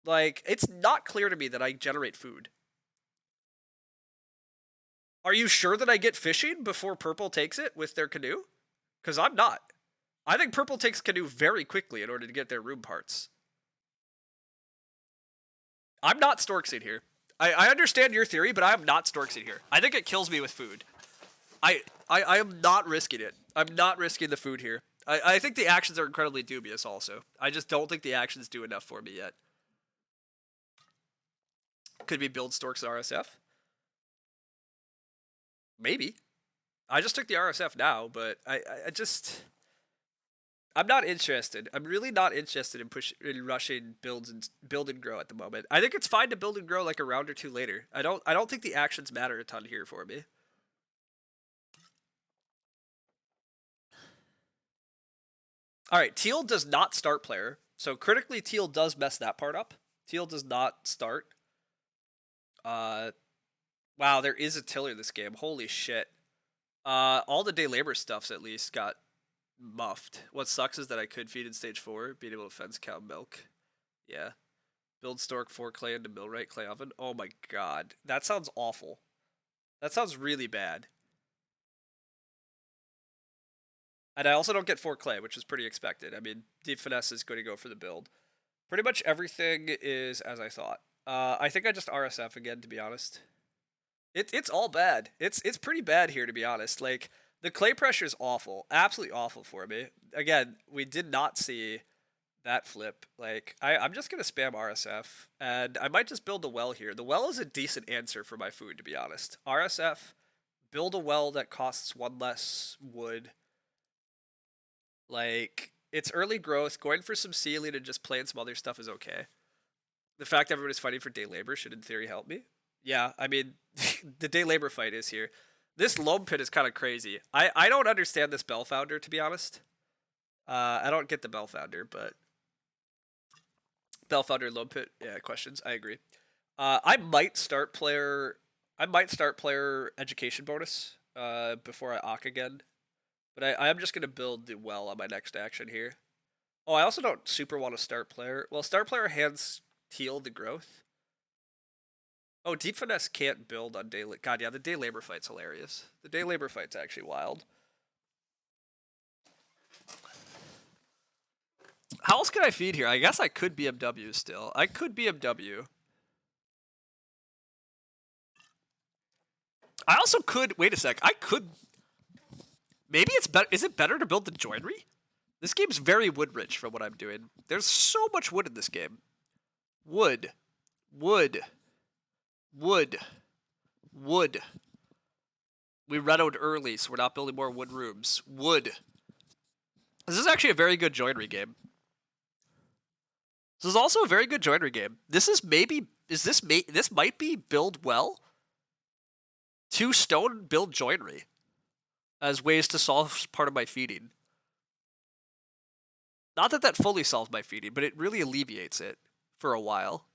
Like, it's not clear to me that I generate food. Are you sure that I get fishing before purple takes it with their canoe? Because I'm not. I think purple takes canoe very quickly in order to get their room parts. I'm not Storksing here. I understand your theory, but I am not Storksing here. I think it kills me with food. I am not risking it. I'm not risking the food here. I think the actions are incredibly dubious also. I just don't think the actions do enough for me yet. Could we build Storks RSF? Maybe. I just took the RSF now, but I just... I'm not interested. I'm really not interested in rushing build and grow at the moment. I think it's fine to build and grow like a round or two later. I don't think the actions matter a ton here for me. All right, Teal does not start player. So critically, Teal does mess that part up. Teal does not start. Wow, there is a tiller this game. Holy shit. All the day labor stuffs at least got muffed. What sucks is that I could feed in stage 4, being able to fence cow milk. Yeah. Build stork 4 clay into millwright clay oven. Oh my god. That sounds awful. That sounds really bad. And I also don't get 4 clay, which is pretty expected. I mean, Deep Finesse is going to go for the build. Pretty much everything is as I thought. I think I just RSF again, to be honest. It's all bad. It's pretty bad here, to be honest. Like, the clay pressure is awful. Absolutely awful for me. Again, we did not see that flip. Like, I'm just going to spam RSF, and I might just build a well here. The well is a decent answer for my food, to be honest. RSF, build a well that costs 1 less wood. Like, it's early growth. Going for some ceiling and just playing some other stuff is okay. The fact everybody's fighting for day labor should, in theory, help me. Yeah, I mean, the day labor fight is here. This loam pit is kind of crazy. I don't understand this bell founder, to be honest. I don't get the bell founder, but bell founder loam pit, yeah, questions. I agree. I might start player education bonus before I Ock again. But I am just going to build the well on my next action here. Oh, I also don't super want to start player. Well, start player hands Teal the growth. Oh, Deep Finesse can't build on day... God, yeah, the day labor fight's hilarious. The day labor fight's actually wild. How else can I feed here? I guess I could BMW still. I could BMW. I also could... Wait a sec. I could... Maybe it's better... Is it better to build the joinery? This game's very wood-rich from what I'm doing. There's so much wood in this game. Wood. Wood. Wood. Wood. We redowed early, so we're not building more wood rooms. Wood. This is actually a very good joinery game. This is also a very good joinery game. This is maybe... This might be build well? 2 stone build joinery as ways to solve part of my feeding. Not that that fully solves my feeding, but it really alleviates it for a while.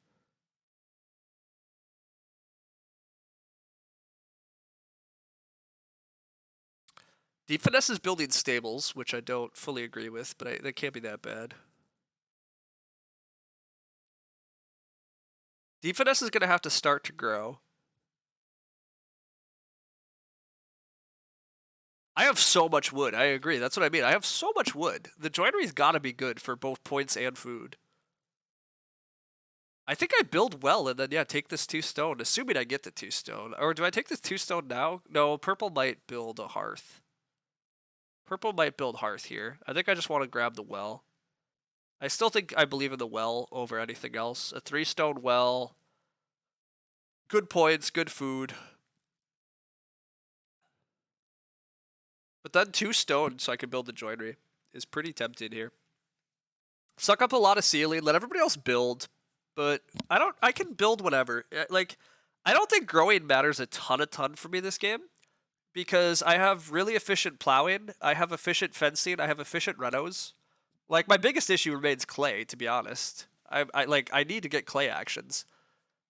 Deep Finesse is building stables, which I don't fully agree with, but they can't be that bad. Deep Finesse is going to have to start to grow. I have so much wood. I agree. That's what I mean. I have so much wood. The joinery's got to be good for both points and food. I think I build well and then, yeah, take this 2 stone, assuming I get the 2 stone. Or do I take this 2 stone now? No, purple might build a hearth. Purple might build hearth here. I think I just want to grab the well. I still think I believe in the well over anything else. A 3 stone well. Good points, good food. But then 2 stone so I can build the joinery is pretty tempting here. Suck up a lot of ceiling, let everybody else build. But I can build whatever. Like, I don't think growing matters a ton for me this game. Because I have really efficient plowing, I have efficient fencing, I have efficient renos. Like, my biggest issue remains clay, to be honest. I need to get clay actions.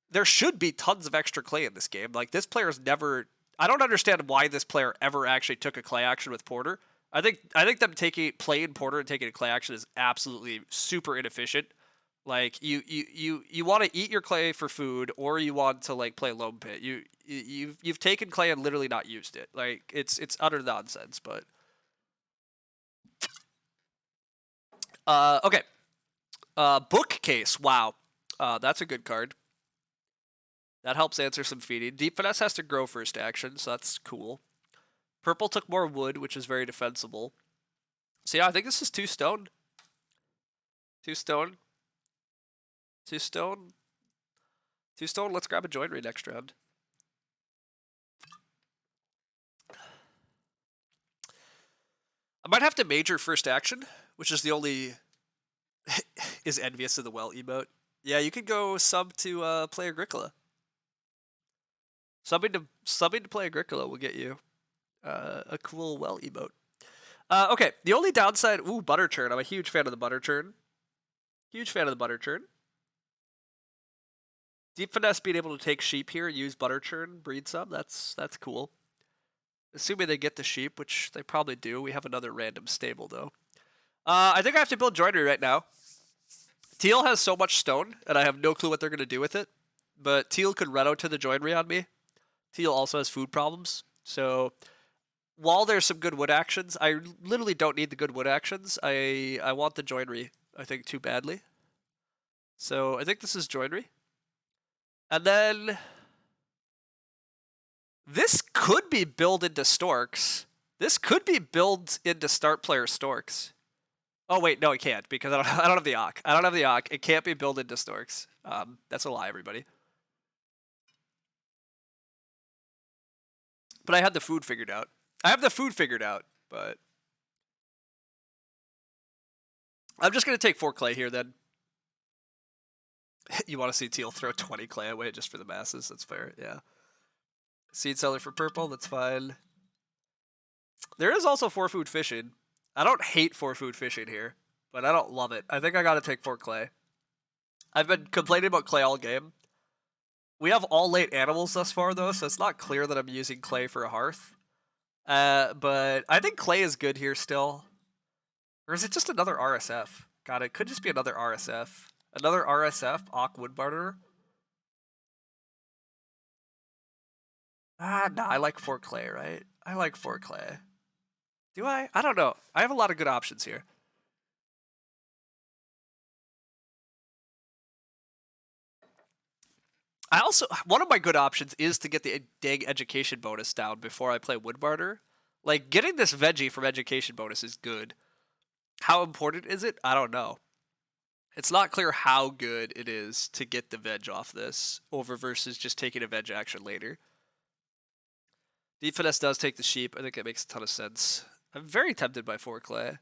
There should be tons of extra clay in this game. Like, this player's never... I don't understand why this player ever actually took a clay action with Porter. I think them playing Porter and taking a clay action is absolutely super inefficient. Like, you want to eat your clay for food, or you want to, like, play Loam Pit. You've taken clay and literally not used it. Like, it's utter nonsense, but... Okay. Bookcase. Wow. That's a good card. That helps answer some feeding. Deep Finesse has to grow first action, so that's cool. Purple took more wood, which is very defensible. So yeah, I think this is 2 stone. 2 stone. 2 stone. 2 stone, let's grab a joinery next round. I might have to major first action, which is the only... is envious of the well emote. Yeah, you could go sub to play Agricola. Subbing to play Agricola will get you a cool well emote. Okay, the only downside... Ooh, butter churn. I'm a huge fan of the butter churn. Huge fan of the butter churn. Deep Finesse being able to take sheep here, use butter churn, breed some, that's cool. Assuming they get the sheep, which they probably do. We have another random stable, though. I think I have to build joinery right now. Teal has so much stone, and I have no clue what they're going to do with it. But Teal could reno to the joinery on me. Teal also has food problems. So, while there's some good wood actions, I literally don't need the good wood actions. I want the joinery, I think, too badly. So, I think this is joinery. And then... this could be built into Storks. This could be built into start player Storks. Oh wait, no, it can't because I don't have the Ock. I don't have the Ock. It can't be built into Storks. That's a lie, everybody. But I had the food figured out. I have the food figured out, but I'm just gonna take 4 clay here then. You want to see Teal throw 20 clay away just for the masses? That's fair. Yeah. Seed seller for purple. That's fine. There is also 4 food fishing. I don't hate 4 food fishing here, but I don't love it. I think I gotta take 4 clay. I've been complaining about clay all game. We have all late animals thus far, though, so it's not clear that I'm using clay for a hearth. But I think clay is good here still. Or is it just another RSF? God, it could just be another RSF. Another RSF, Ock Wood Barterer. Nah, I like 4 clay, right? I like 4 clay. Do I? I don't know. I have a lot of good options here. I also... one of my good options is to get the dang education bonus down before I play Wood Barter. Like, getting this veggie from education bonus is good. How important is it? I don't know. It's not clear how good it is to get the veg off this over versus just taking a veg action later. Deep Finesse does take the sheep. I think it makes a ton of sense. I'm very tempted by 4 clay.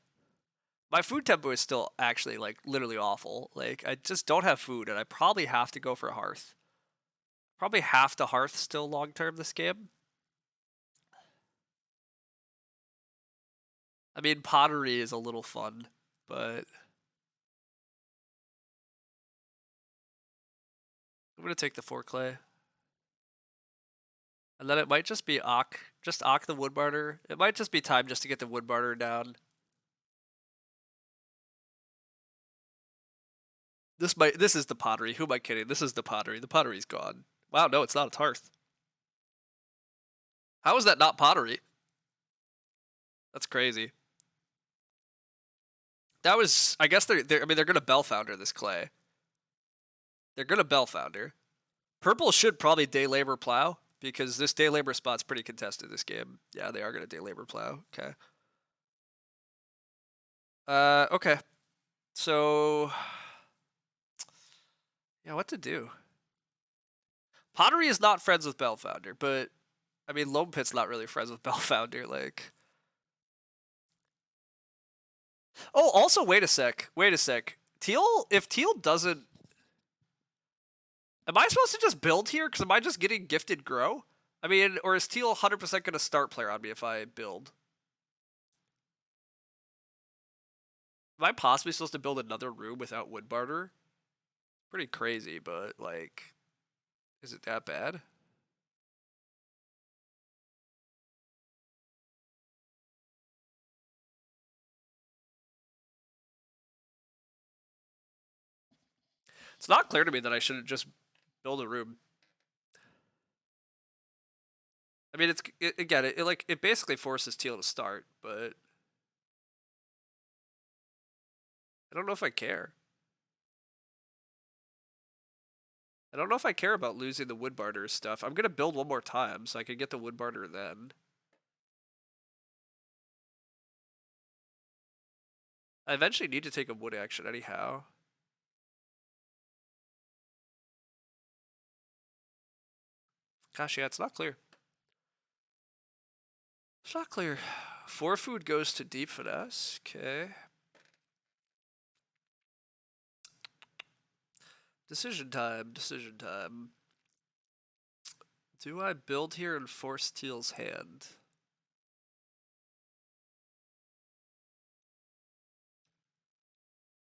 My food tempo is still actually, like, literally awful. Like, I just don't have food, and I probably have to go for a hearth. Probably have to hearth still long-term this game. I mean, pottery is a little fun, but... I'm going to take the 4 clay. And then it might just be Ock. Just Ock the Wood Barter. It might just be time just to get the Wood Barter down. This is the pottery. Who am I kidding? This is the pottery. The pottery's gone. Wow, no, it's not. It's hearth. How is that not pottery? That's crazy. That was, I guess I mean, they're gonna Bellfounder this clay. They're gonna Bellfounder. Purple should probably day labor plow because this day labor spot's pretty contested this game. Yeah, they are gonna day labor plow. Okay. Okay. So, yeah, what to do? Pottery is not friends with Bellfounder, but I mean, Lone Pit's not really friends with Bellfounder. Like, oh, also, wait a sec. Wait a sec. Teal, if Teal doesn't, am I supposed to just build here? Because am I just getting gifted grow? I mean, or is Teal 100% gonna start player on me if I build? Am I possibly supposed to build another room without wood barter? Pretty crazy, but like, is it that bad? It's not clear to me that I shouldn't just build a room. I mean, again, it basically forces Teal to start, but I don't know if I care. I don't know if I care about losing the wood barter stuff. I'm gonna build one more time so I can get the wood barter then. I eventually need to take a wood action anyhow. Gosh, yeah, it's not clear. It's not clear. 4 food goes to deep finesse. Okay. Decision time. Decision time. Do I build here and force Teal's hand?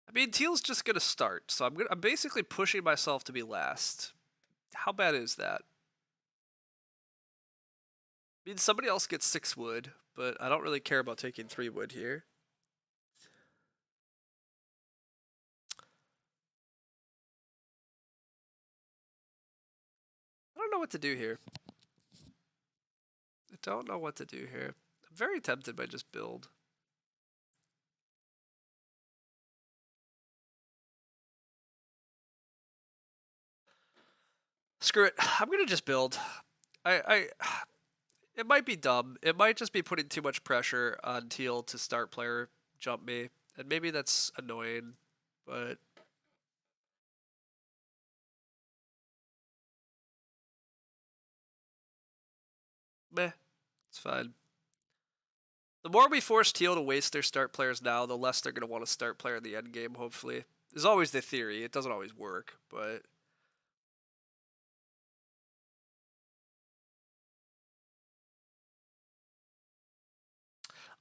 I mean, Teal's just gonna start, so I'm basically pushing myself to be last. How bad is that? I mean, somebody else gets 6 wood, but I don't really care about taking 3 wood here. I don't know what to do here. I don't know what to do here. I'm very tempted by just build. Screw it. I'm gonna just build. I it might be dumb. It might just be putting too much pressure on Teal to start player jump me, and maybe that's annoying, but meh, it's fine. The more we force Teal to waste their start players now, the less they're gonna want to start player in the end game. Hopefully, is always the theory. It doesn't always work, but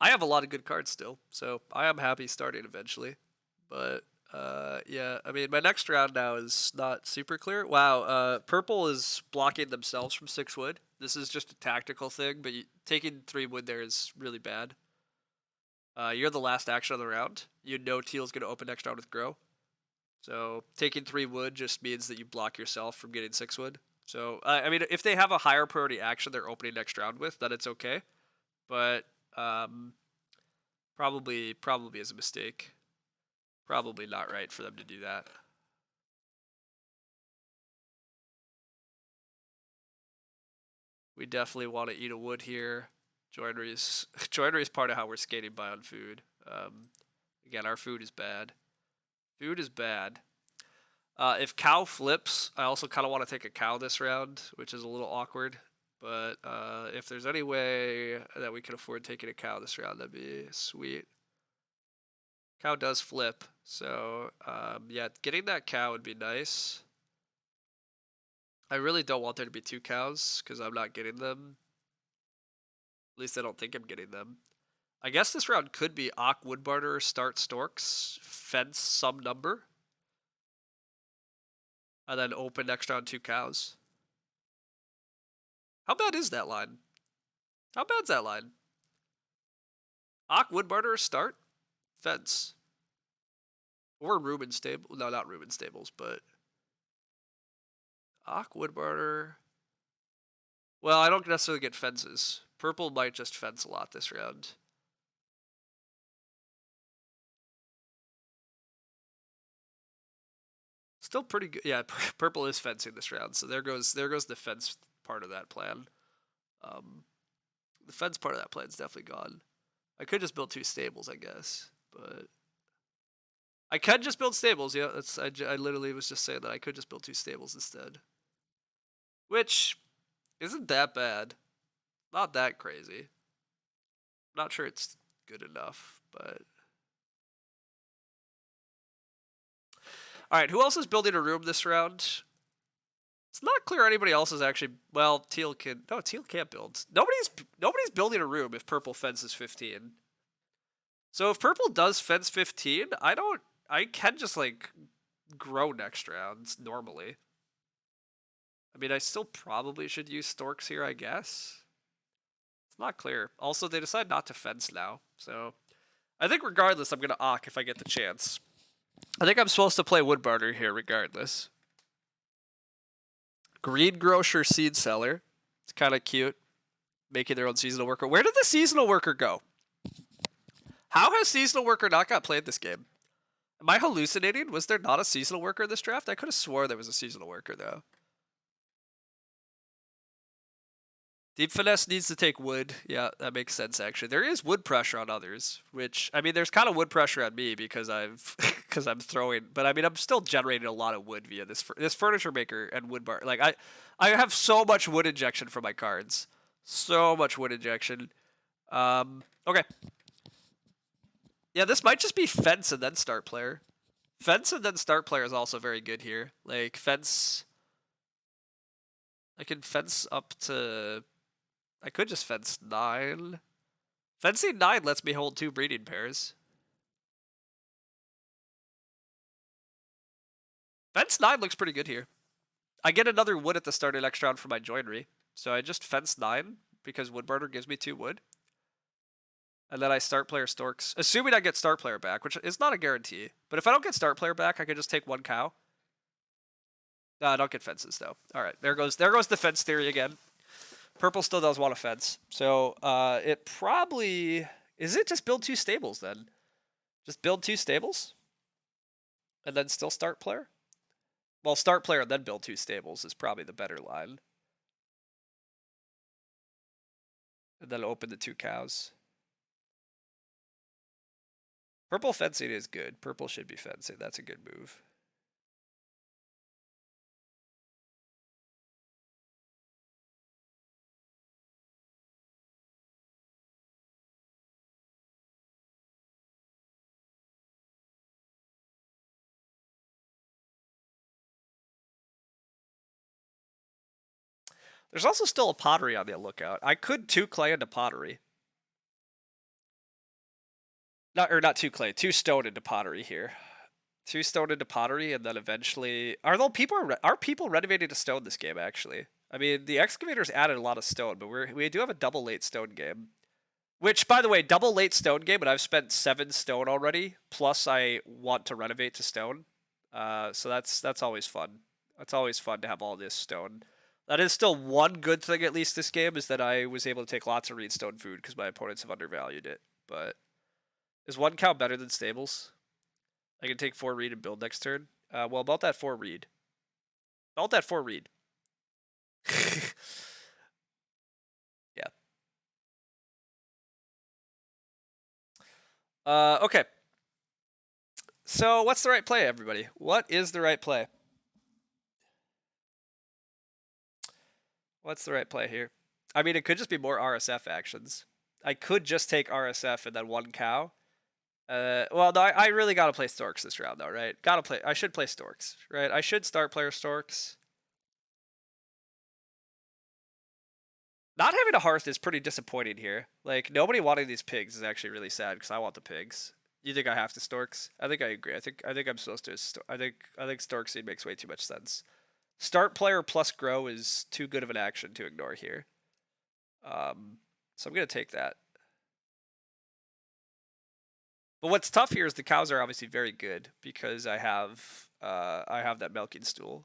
I have a lot of good cards still, so I am happy starting eventually. But yeah, I mean, my next round now is not super clear. Wow, purple is blocking themselves from 6 wood. This is just a tactical thing, but taking 3 wood there is really bad. You're the last action of the round. You know Teal's going to open next round with grow. So taking 3 wood just means that you block yourself from getting 6 wood. So I mean, if they have a higher priority action they're opening next round with, then it's okay. But probably is a mistake. Probably not right for them to do that. We definitely want to eat a wood here. Joinery is part of how we're skating by on food. Again, our food is bad. Food is bad. If cow flips, I also kind of want to take a cow this round, which is a little awkward. But if there's any way that we can afford taking a cow this round, that'd be sweet. Cow does flip, so yeah, getting that cow would be nice. I really don't want there to be 2 cows because I'm not getting them. At least I don't think I'm getting them. I guess this round could be Ock Woodbarter, start Storks, fence some number, and then open next round 2 cows. How bad is that line? How bad's that line? Ock Woodbarter, start, fence. Or Ruben Stable. No, not Ruben Stables, but Ock Woodbarter. Well, I don't necessarily get fences. Purple might just fence a lot this round. Still pretty good. Yeah, purple is fencing this round, so there goes the fence part of that plan. The fence part of that plan's definitely gone. I could just build 2 stables, I guess, but I could just build stables. Yeah, that's I literally was just saying that I could just build 2 stables instead, which isn't that bad. Not that crazy. Not sure it's good enough, but all right. Who else is building a room this round? It's not clear anybody else is actually. Well, teal can. No, teal can't build. Nobody's building a room if purple fences 15. So if purple does fence 15, I can just like grow next round normally. I mean, I still probably should use storks here, I guess. It's not clear. Also, they decide not to fence now, so I think regardless, I'm gonna Ock if I get the chance. I think I'm supposed to play wood barter here regardless. Green grocer seed seller. It's kind of cute. Making their own seasonal worker. Where did the seasonal worker go? How has seasonal worker not got played this game? Am I hallucinating? Was there not a seasonal worker in this draft? I could have swore there was a seasonal worker though. Deep finesse needs to take wood. Yeah, that makes sense actually. There is wood pressure on others, which I mean, there's kind of wood pressure on me because I've because I'm throwing, but I mean, I'm still generating a lot of wood via this furniture maker and wood bar. Like I have so much wood injection from my cards, so much wood injection. Okay. Yeah, this might just be fence and then start player. Fence and then start player is also very good here. Like fence, I can fence up to. I could just fence 9. Fencing 9 lets me hold 2 breeding pairs. Fence 9 looks pretty good here. I get another wood at the start of next round for my joinery. So I just fence 9 because wood barter gives me 2 wood. And then I start player storks. Assuming I get start player back, which is not a guarantee. But if I don't get start player back, I can just take 1 cow. I don't get fences though. Alright, there goes the fence theory again. Purple still does want a fence. So it probably... Is it just build 2 stables then? Just build 2 stables? And then still start player? Well, start player and then build 2 stables is probably the better line. And then open the 2 cows. Purple fencing is good. Purple should be fencing. That's a good move. There's also still a pottery on the lookout. I could 2 clay into pottery. Not 2 clay, 2 stone into pottery here. 2 stone into pottery, and then eventually... Are people renovating to stone this game, actually? I mean, the excavators added a lot of stone, but we do have a double late stone game. Which, by the way, double late stone game, and I've spent 7 stone already, plus I want to renovate to stone. So that's always fun. It's always fun to have all this stone. That is still one good thing, at least this game, is that I was able to take lots of redstone food because my opponents have undervalued it. But is 1 cow better than stables? I can take 4 reed and build next turn. Well, about that 4 reed. About that 4 reed. Yeah. Okay. So what's the right play, everybody? What is the right play? What's the right play here? I mean, it could just be more RSF actions. I could just take RSF and then 1 cow. Well, no, I really gotta play Storks this round, though, right? I should play Storks, right? I should start player Storks. Not having a Hearth is pretty disappointing here. Like, nobody wanting these pigs is actually really sad because I want the pigs. You think I have to Storks? I think I agree. I think I'm supposed to. I think Stork Seed makes way too much sense. Start player plus grow is too good of an action to ignore here. So I'm gonna take that. But what's tough here is the cows are obviously very good because I have that milking stool.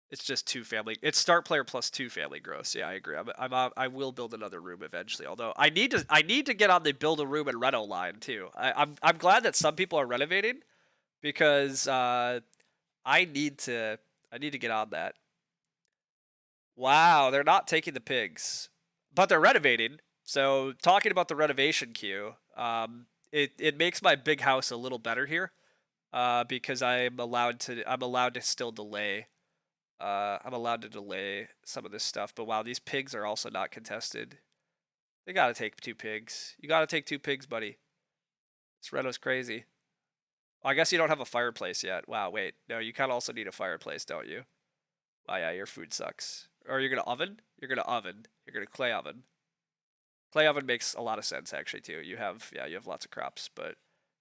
It's just 2 family. It's start player plus 2 family gross. Yeah, I agree. I will build another room eventually. Although I need to get on the build a room and reno line too. I'm glad that some people are renovating because I need to get on that. Wow, they're not taking the pigs, but they're renovating. So talking about the renovation queue, it makes my big house a little better here, because I'm allowed to still delay. I'm allowed to delay some of this stuff. But wow, these pigs are also not contested. They gotta take 2 pigs. You gotta take 2 pigs, buddy. This reno's crazy. I guess you don't have a fireplace yet. Wow, wait. No, you kind of also need a fireplace, don't you? Oh yeah, your food sucks. Or you're gonna oven? You're gonna oven. You're gonna clay oven. Clay oven makes a lot of sense actually too. You have lots of crops, but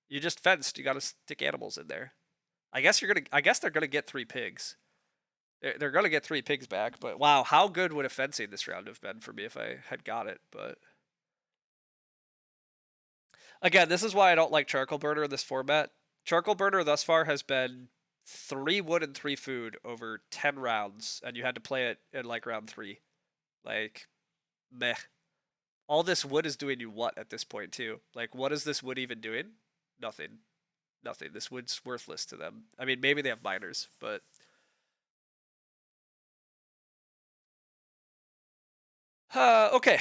you just fenced. You gotta stick animals in there. I guess they're gonna get 3 pigs. They're gonna get 3 pigs back. But wow, how good would a fencing this round have been for me if I had got it? But again, this is why I don't like charcoal burner in this format. Charcoal burner thus far has been 3 wood and 3 food over 10 rounds, and you had to play it in like round 3. Like, meh. All this wood is doing you what at this point too? Like, what is this wood even doing? Nothing. Nothing. This wood's worthless to them. I mean, maybe they have miners, but okay.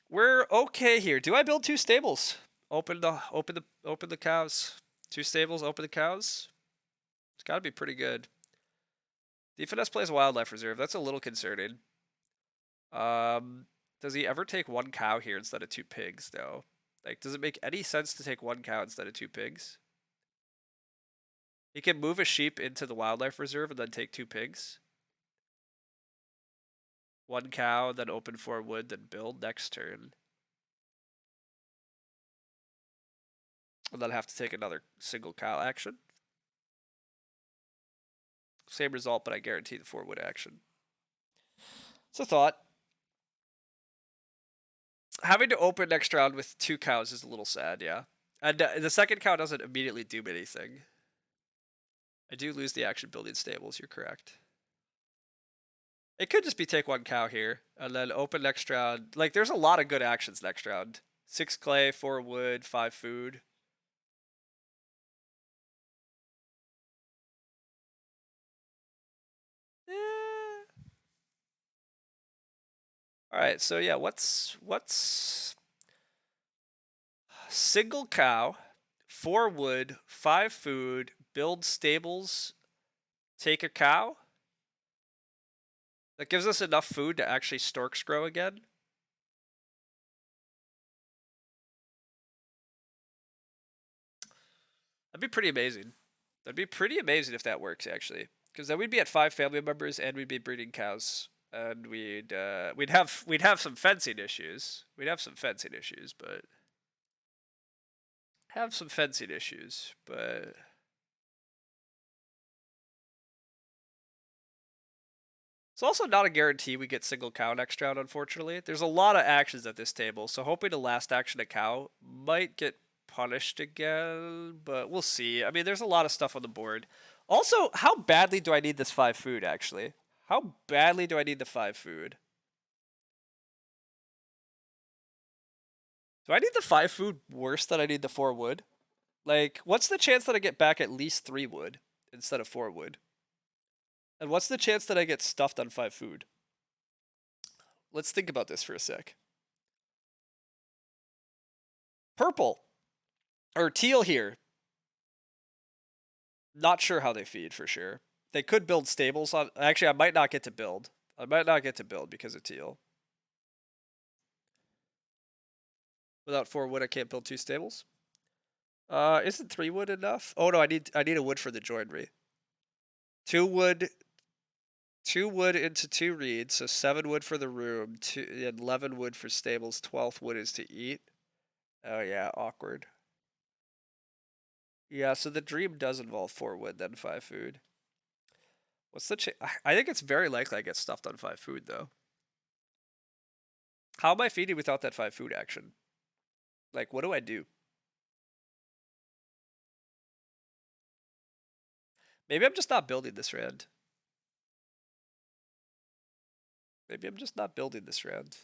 We're okay here. Do I build 2 stables? Open the cows. 2 stables, open the cows. It's got to be pretty good. Finesse plays a wildlife reserve. That's a little concerning. Does he ever take 1 cow here instead of 2 pigs, though? Like, does it make any sense to take 1 cow instead of 2 pigs? He can move a sheep into the wildlife reserve and then take 2 pigs. 1 cow, then open 4 wood, then build next turn. And then have to take another single cow action. Same result, but I guarantee the 4 wood action. It's a thought. Having to open next round with 2 cows is a little sad, yeah. And the second cow doesn't immediately do anything. I do lose the action building stables, you're correct. It could just be take 1 cow here, and then open next round. Like, there's a lot of good actions next round. 6 clay, 4 wood, 5 food. Eh. Alright, so yeah, what's single cow, 4 wood, 5 food, build stables, take a cow? That gives us enough food to actually storks grow again. That'd be pretty amazing. That'd be pretty amazing if that works actually, because then we'd be at 5 family members and we'd be breeding cows, and we'd have some fencing issues. We'd have some fencing issues, but it's also not a guarantee we get single cow next round, unfortunately. There's a lot of actions at this table, so hoping to last action a cow might get punished again, but we'll see. I mean, there's a lot of stuff on the board. Also, how badly do I need this 5 food, actually? How badly do I need the 5 food? Do I need the 5 food worse than I need the 4 wood? Like, what's the chance that I get back at least 3 wood instead of 4 wood? And what's the chance that I get stuffed on 5 food? Let's think about this for a sec. Purple. Or teal here. Not sure how they feed for sure. They could build stables on. Actually, I might not get to build. I might not get to build because of teal. Without 4 wood, I can't build 2 stables. Isn't 3 wood enough? Oh no, I need a wood for the joinery. 2 wood. 2 wood into 2 reeds, so 7 wood for the room. 11 wood for stables. 12th wood is to eat. Oh yeah, awkward. Yeah, so the dream does involve 4 wood, then 5 food. What's the I think it's very likely I get stuffed on 5 food, though. How am I feeding without that 5 food action? Like, what do I do? Maybe I'm just not building this round. Maybe I'm just not building this round.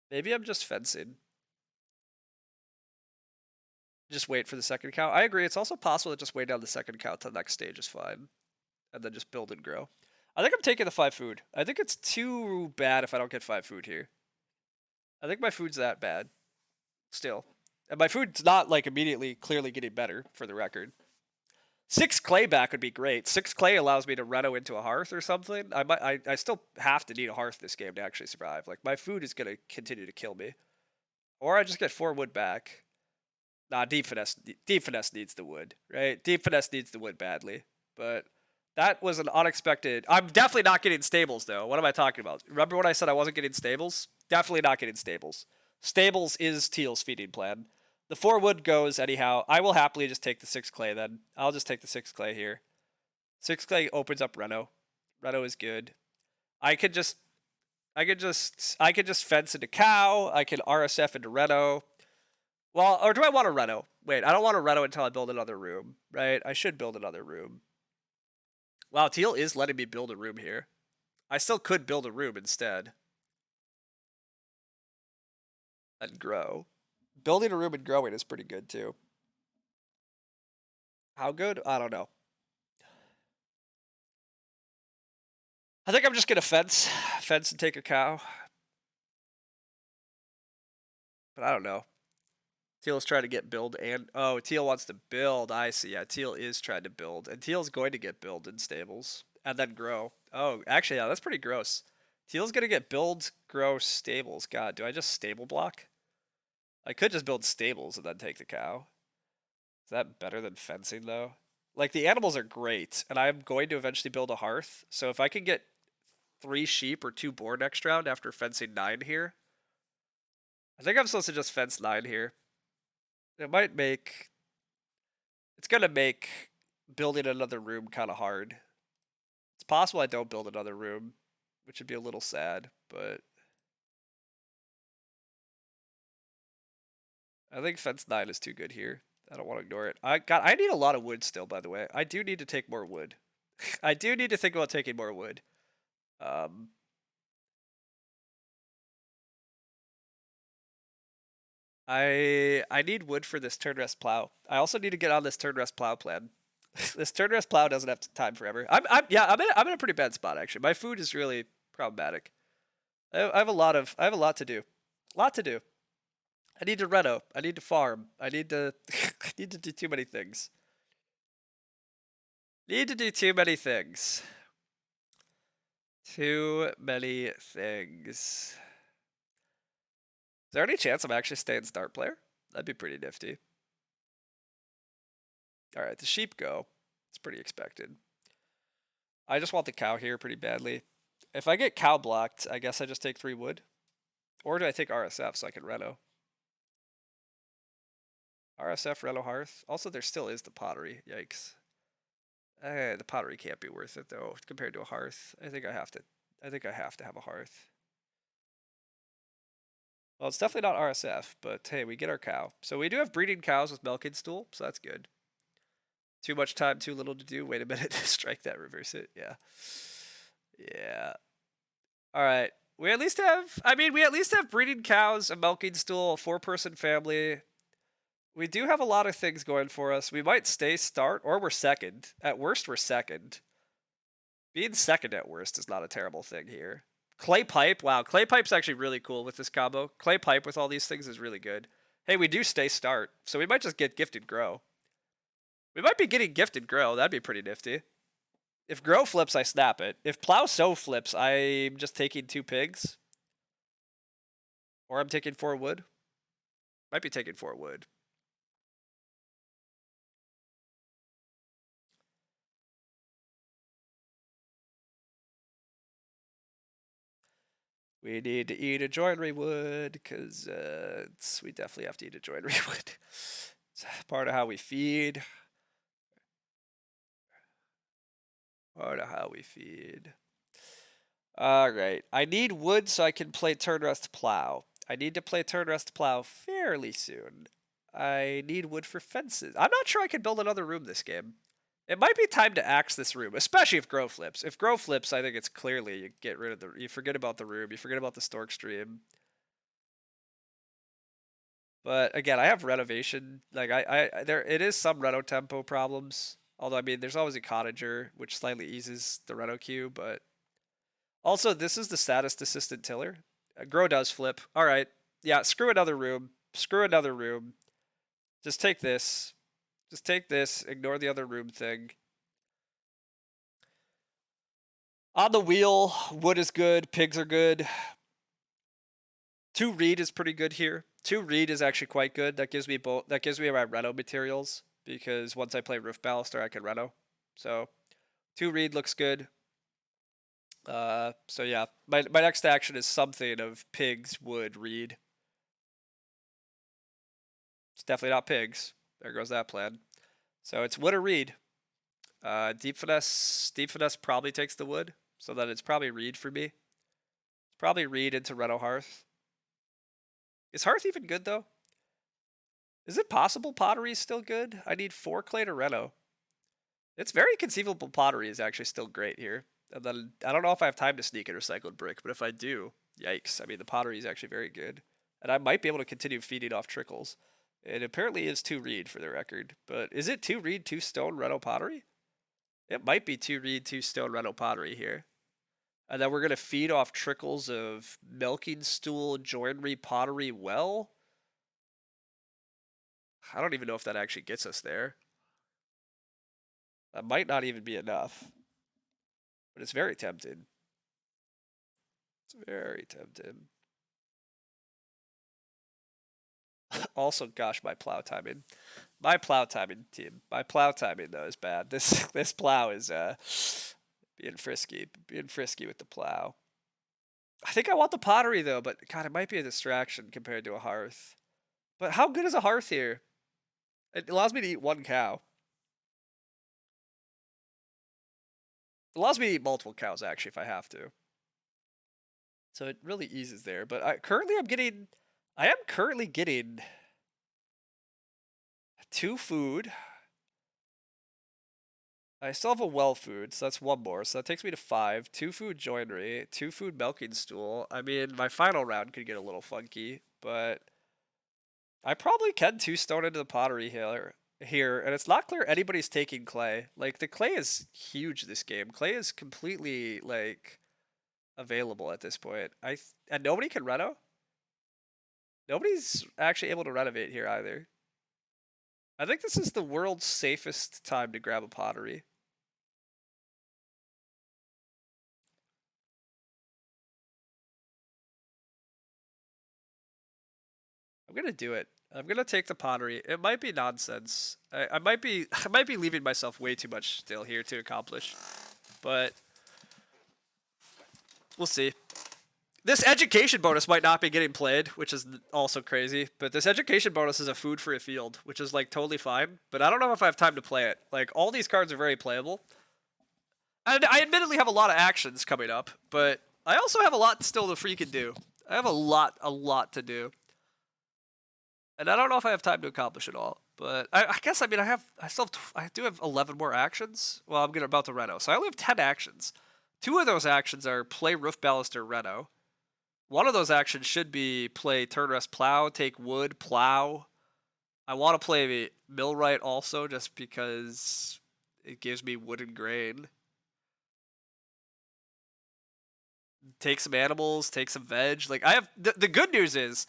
Maybe I'm just fencing. Just wait for the second cow. I agree. It's also possible to just wait down the second cow till the next stage is fine, and then just build and grow. I think I'm taking the 5 food. I think it's too bad if I don't get 5 food here. I think my food's that bad still. And my food's not like immediately clearly getting better, for the record. 6 clay back would be great. 6 clay allows me to reno into a hearth or something. I still have to need a hearth this game to actually survive. Like, my food is gonna continue to kill me. Or I just get 4 wood back. Nah, Deep Finesse needs the wood, right? Deep Finesse needs the wood badly. But that was an unexpected... I'm definitely not getting stables, though. What am I talking about? Remember when I said I wasn't getting stables? Definitely not getting stables. Stables is Teal's feeding plan. The 4 wood goes anyhow. I will happily just take the 6 clay then. I'll just take the 6 clay here. 6 clay opens up Reno. Reno is good. I could just fence into cow. I can RSF into Reno. Well, or do I want a Reno? Wait, I don't want a Reno until I build another room, right? I should build another room. Wow, Teal is letting me build a room here. I still could build a room instead. And grow. Building a room and growing is pretty good too. How good? I don't know. I think I'm just gonna fence and take a cow. But I don't know. Teal's trying to get build and... Oh, Teal wants to build. I see. Yeah, Teal is trying to build. And Teal's going to get build in stables. And then grow. Oh, actually, yeah, that's pretty gross. Teal's going to get build, grow, stables. God, do I just stable block? I could just build stables and then take the cow. Is that better than fencing, though? Like, the animals are great. And I'm going to eventually build a hearth. So if I can get 3 sheep or 2 boar next round after fencing 9 here... I think I'm supposed to just fence 9 here. It might make... It's gonna make building another room kind of hard. It's possible I don't build another room, which would be a little sad, but... I think fence 9 is too good here. I don't want to ignore it. I need a lot of wood still, by the way. I do need to take more wood. I do need to think about taking more wood. I need wood for this turn rest plow. I also need to get on this turn rest plow plan. This turn rest plow doesn't have time forever. I'm in a pretty bad spot actually. My food is really problematic. I have a lot to do. I need to reno. I need to farm. I need to I need to do too many things. Need to do too many things. Too many things. Is there any chance I'm actually staying start player? That'd be pretty nifty. Alright, the sheep go. It's pretty expected. I just want the cow here pretty badly. If I get cow blocked, I guess I just take 3 wood. Or do I take RSF so I can reno? RSF, reno, hearth. Also, there still is the pottery. Yikes. The pottery can't be worth it though compared to a hearth. I think I have to have a hearth. Well, it's definitely not RSF, but hey, we get our cow. So we do have breeding cows with milking stool, so that's good. Too much time, too little to do. Wait a minute. Strike that, reverse it. Yeah. Yeah. All right. We at least have breeding cows, a milking stool, a 4-person family. We do have a lot of things going for us. We might stay start, or we're second. At worst, we're second. Being second at worst is not a terrible thing here. Clay pipe. Wow, clay pipe's actually really cool with this combo. Clay pipe with all these things is really good. Hey, we do stay start, so we might just get gifted grow. We might be getting gifted grow. That'd be pretty nifty. If grow flips, I snap it. If plow sow flips, I'm just taking 2 pigs. Or I'm taking 4 wood. Might be taking 4 wood. We need to eat a joinery wood, because we definitely have to eat a joinery wood. It's part of how we feed. Part of how we feed. Alright, I need wood so I can play turn rest plow. I need to play turn rest plow fairly soon. I need wood for fences. I'm not sure I can build another room this game. It might be time to axe this room, especially if grow flips. If grow flips, I think it's clearly you get rid of you forget about the room, you forget about the stork stream. But again, I have renovation. Like there it is some reno tempo problems. Although I mean, there's always a cottager, which slightly eases the reno queue. But also, this is the status assistant tiller. Grow does flip. All right, yeah. Screw another room. Screw another room. Just take this. Just take this. Ignore the other room thing. On the wheel, wood is good. Pigs are good. 2 reed is pretty good here. 2 reed is actually quite good. That gives me both. That gives me my reno materials because once I play roof baluster, I can reno. So 2 reed looks good. So yeah, my next action is something of pigs, wood, reed. It's definitely not pigs. There goes that plan. So it's wood or reed. Deep finesse probably takes the wood, so that it's probably reed for me. It's probably reed into reno hearth. Is hearth even good though? Is it possible pottery is still good? I need 4 clay to reno. It's very conceivable pottery is actually still great here. And then I don't know if I have time to sneak in recycled brick, but if I do, yikes. I mean, the pottery is actually very good. And I might be able to continue feeding off trickles. It apparently is 2 reed for the record. But is it 2 reed, 2 stone reno pottery? It might be 2 reed, 2 stone reno pottery here. And then we're going to feed off trickles of milking stool, joinery, pottery, well. I don't even know if that actually gets us there. That might not even be enough. But it's very tempting. It's very tempting. Also, gosh, my plow timing. My plow timing, team. My plow timing, though, is bad. This plow is being frisky. Being frisky with the plow. I think I want the pottery, though, but God, it might be a distraction compared to a hearth. But how good is a hearth here? It allows me to eat 1 cow. It allows me to eat multiple cows, actually, if I have to. So it really eases there. But I am currently getting 2 food. I still have a well food, so that's 1 more. So that takes me to 5. 2 food joinery, 2 food milking stool. I mean, my final round could get a little funky, but I probably can 2 stone into the pottery here, and it's not clear anybody's taking clay. Like, the clay is huge this game. Clay is completely, like, available at this point. And nobody can reno? Nobody's actually able to renovate here either. I think this is the world's safest time to grab a pottery. I'm gonna do it. I'm gonna take the pottery. It might be nonsense. I might be I might be leaving myself way too much still here to accomplish, but we'll see. This education bonus might not be getting played, which is also crazy. But this education bonus is a food for a field, which is like totally fine. But I don't know if I have time to play it. Like all these cards are very playable, and I admittedly have a lot of actions coming up, but I also have a lot still to freaking do. I have a lot to do. And I don't know if I have time to accomplish it all, but I guess I mean I do have 11 more actions. Well, I'm about to reno, so I only have 10 actions. 2 of those actions are play roof baluster reno. One of those actions should be play turn rest plow, take wood, plow. I want to play millwright also just because it gives me wood and grain. Take some animals, take some veg. Like I have the good news is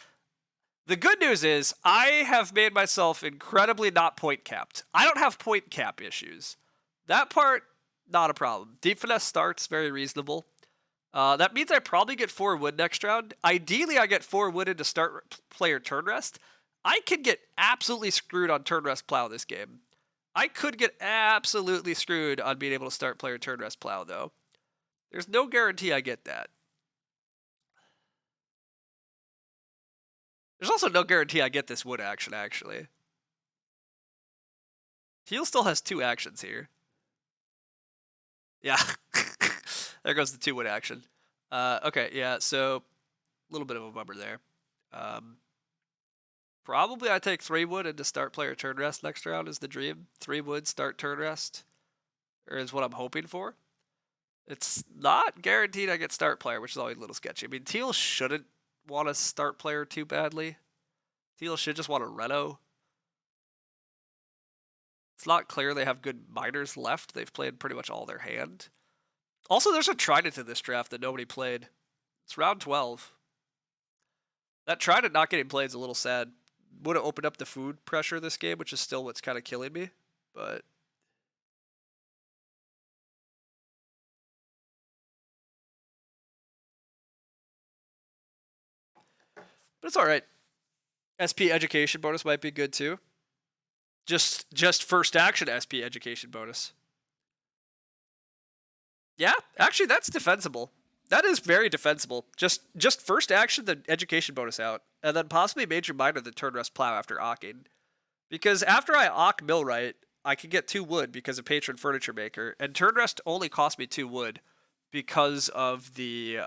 I have made myself incredibly not point capped. I don't have point cap issues. That part, not a problem. Deep finesse starts very reasonable. That means I probably get 4 wood next round. Ideally, I get 4 wood into start player turn rest. I could get absolutely screwed on turn rest plow this game. I could get absolutely screwed on being able to start player turn rest plow, though. There's no guarantee I get that. There's also no guarantee I get this wood action, actually. Heal still has 2 actions here. Yeah. There goes the 2 wood action. Okay, yeah, so a little bit of a bummer there. Probably I take 3 wood into start player turn rest next round is the dream. 3 wood start turn rest, or is what I'm hoping for. It's not guaranteed I get start player, which is always a little sketchy. I mean, Teal shouldn't want to start player too badly. Teal should just want a Reno. It's not clear they have good miners left. They've played pretty much all their hand. Also, there's a Trident in this draft that nobody played. It's round 12. That Trident not getting played is a little sad. Would have opened up the food pressure this game, which is still what's kind of killing me. But it's all right. SP education bonus might be good too. Just first action SP education bonus. Yeah, actually that's defensible. That is very defensible. Just first action the education bonus out, and then possibly major minor the turn rest plow after ocking. Because after I ock millwright, I can get 2 wood because of patron furniture maker, and turn rest only cost me 2 wood because of the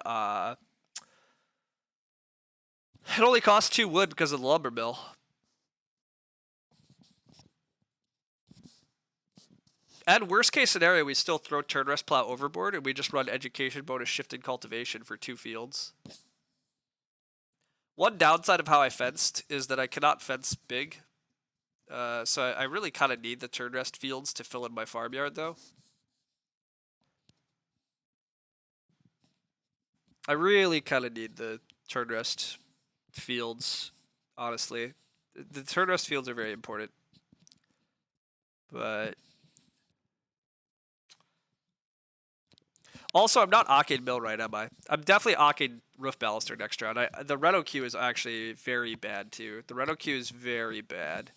it only costs 2 wood because of the lumber mill. And worst case scenario, we still throw turn rest plow overboard and we just run education bonus shift and cultivation for 2 fields. One downside of how I fenced is that I cannot fence big. So I really kind of need the turn rest fields to fill in my farmyard though. I really kind of need the turn rest fields, honestly. The turn rest fields are very important. But also, I'm not ocking millwright, am I? I'm definitely ocking roof baluster next round. The Reno queue is actually very bad too. The Reno queue is very bad.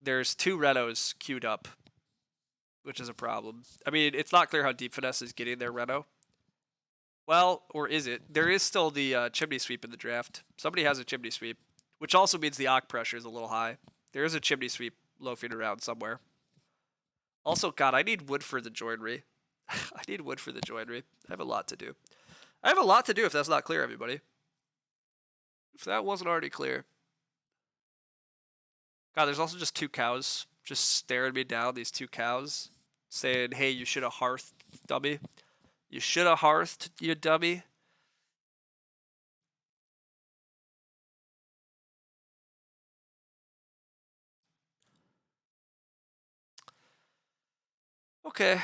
There's 2 Renos queued up, which is a problem. I mean, it's not clear how Deep Finesse is getting their Reno. Well, or is it? There is still the chimney sweep in the draft. Somebody has a chimney sweep, which also means the ock pressure is a little high. There is a chimney sweep loafing around somewhere. Also, God, I need wood for the joinery. I need wood for the joinery. I have a lot to do. I have a lot to do if that's not clear, everybody. If that wasn't already clear. God, there's also just 2 cows just staring me down, these 2 cows, saying, hey, you should have hearthed, dummy. You should have hearthed, you dummy. Okay.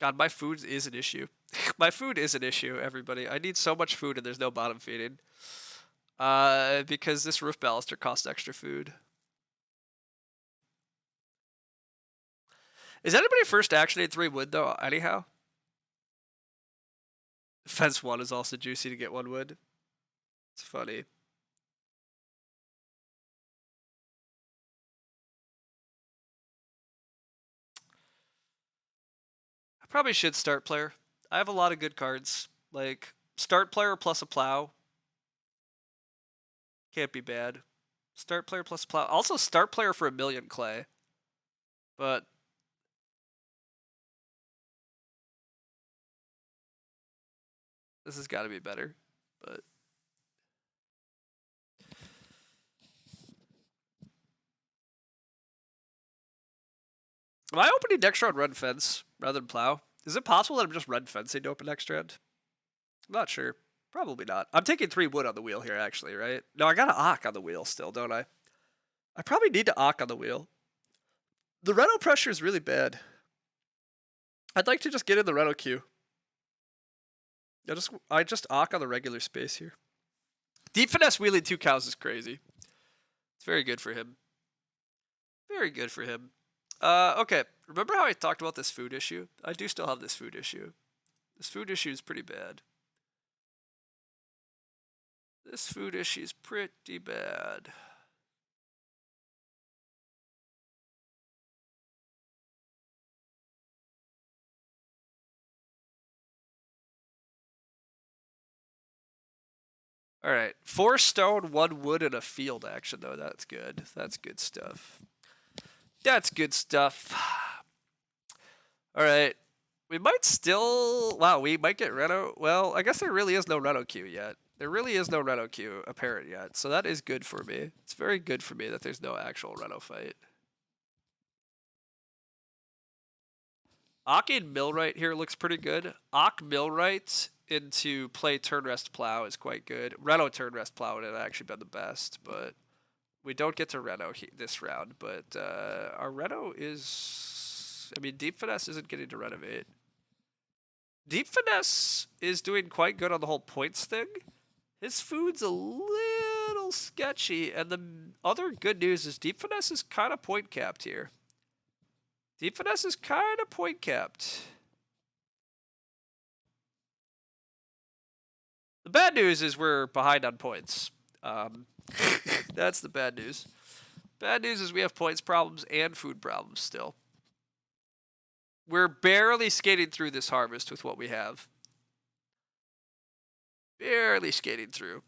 God, my food is an issue. My food is an issue, everybody. I need so much food and there's no bottom feeding. Because this roof baluster costs extra food. Is anybody first actioning 3 wood though, anyhow? Fence 1 is also juicy to get 1 wood. It's funny. I probably should start player. I have a lot of good cards. Like, start player plus a plow. Can't be bad. Start player plus a plow. Also, start player for 1,000,000 clay. But this has got to be better. But am I opening next round run fence rather than plow? Is it possible that I'm just run fencing to open next round? I'm not sure. Probably not. I'm taking 3 wood on the wheel here, actually, right? No, I got to ock on the wheel still, don't I? I probably need to ock on the wheel. The Reno pressure is really bad. I'd like to just get in the Reno queue. I just ock on the regular space here. Deep finesse wheeling 2 cows is crazy. It's very good for him. Very good for him. Okay. Remember how I talked about this food issue? I do still have this food issue. This food issue is pretty bad. This food issue is pretty bad. All right, 4 stone, 1 wood, and a field action though. That's good. That's good stuff. That's good stuff. All right, we might still. Wow, we might get Reno. Well, I guess there really is no Reno queue yet. There really is no Reno queue apparent yet, so that is good for me. It's very good for me that there's no actual Reno fight. Ocking Millwright here looks pretty good. Ock Millwright into play turn rest plow is quite good. Reno turn rest plow would have actually been the best, but we don't get to Reno this round. But our Reno is, I mean, Deep Finesse isn't getting to renovate. Deep Finesse is doing quite good on the whole points thing. His food's a little sketchy, and the other good news is Deep Finesse is kind of point capped here. Deep Finesse is kind of point capped. The bad news is we're behind on points. That's the bad news. Bad news is we have points problems and food problems still. We're barely skating through this harvest with what we have. Barely skating through.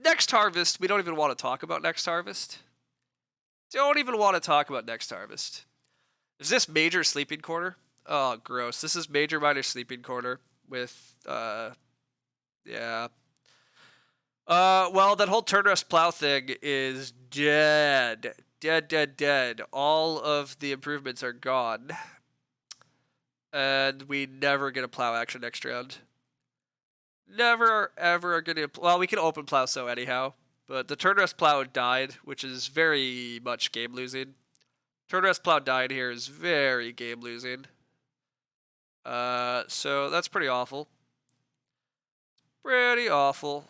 Next harvest, we don't even want to talk about next harvest. Don't even want to talk about next harvest. Is this major sleeping quarter? Oh, gross. This is major minor sleeping quarter with, yeah. Well, that whole turn rest plow thing is dead. Dead. All of the improvements are gone. And we never get a plow action next round. Never, ever gonna, well, we can open plow so anyhow. But the turn rest plow died, which is very much game losing. Turn rest plow died here is very game losing. So that's pretty awful. Pretty awful.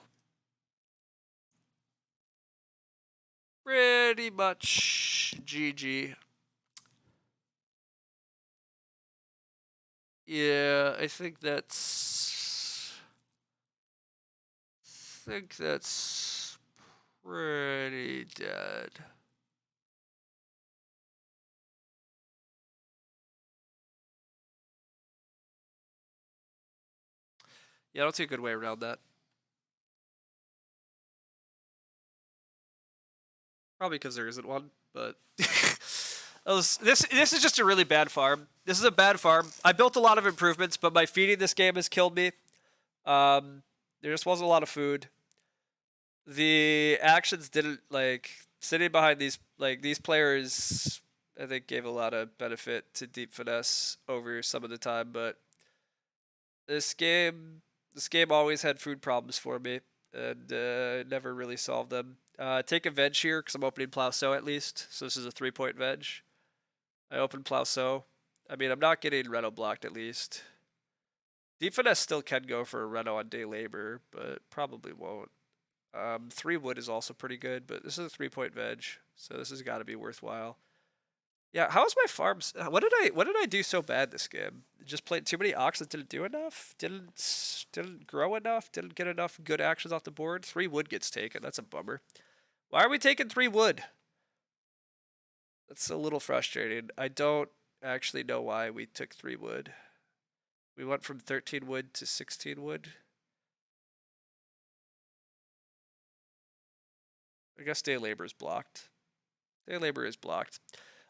Pretty much GG. Yeah, I think that's pretty dead. Yeah, I don't see a good way around that. Probably because there isn't one, but this is just a really bad farm. This is a bad farm. I built a lot of improvements, but my feeding this game has killed me. There just wasn't a lot of food. The actions didn't, like, sitting behind these players, I think gave a lot of benefit to Deep Finesse over some of the time, but this game always had food problems for me, and never really solved them. Take a veg here, because I'm opening plow so at least, so this is a 3-point veg. I open plow so. I mean, I'm not getting Reno blocked at least. Deep Finesse still can go for a Reno on day labor, but probably won't. 3 wood is also pretty good, but this is a 3-point veg, so this has got to be worthwhile. Yeah, how is my farms? What did I do so bad this game? Just played too many ox that didn't do enough. Didn't grow enough. Didn't get enough good actions off the board. 3 wood gets taken. That's a bummer. Why are we taking 3 wood? That's a little frustrating. I don't actually know why we took 3 wood. We went from 13 wood to 16 wood. I guess day labor is blocked. Day labor is blocked.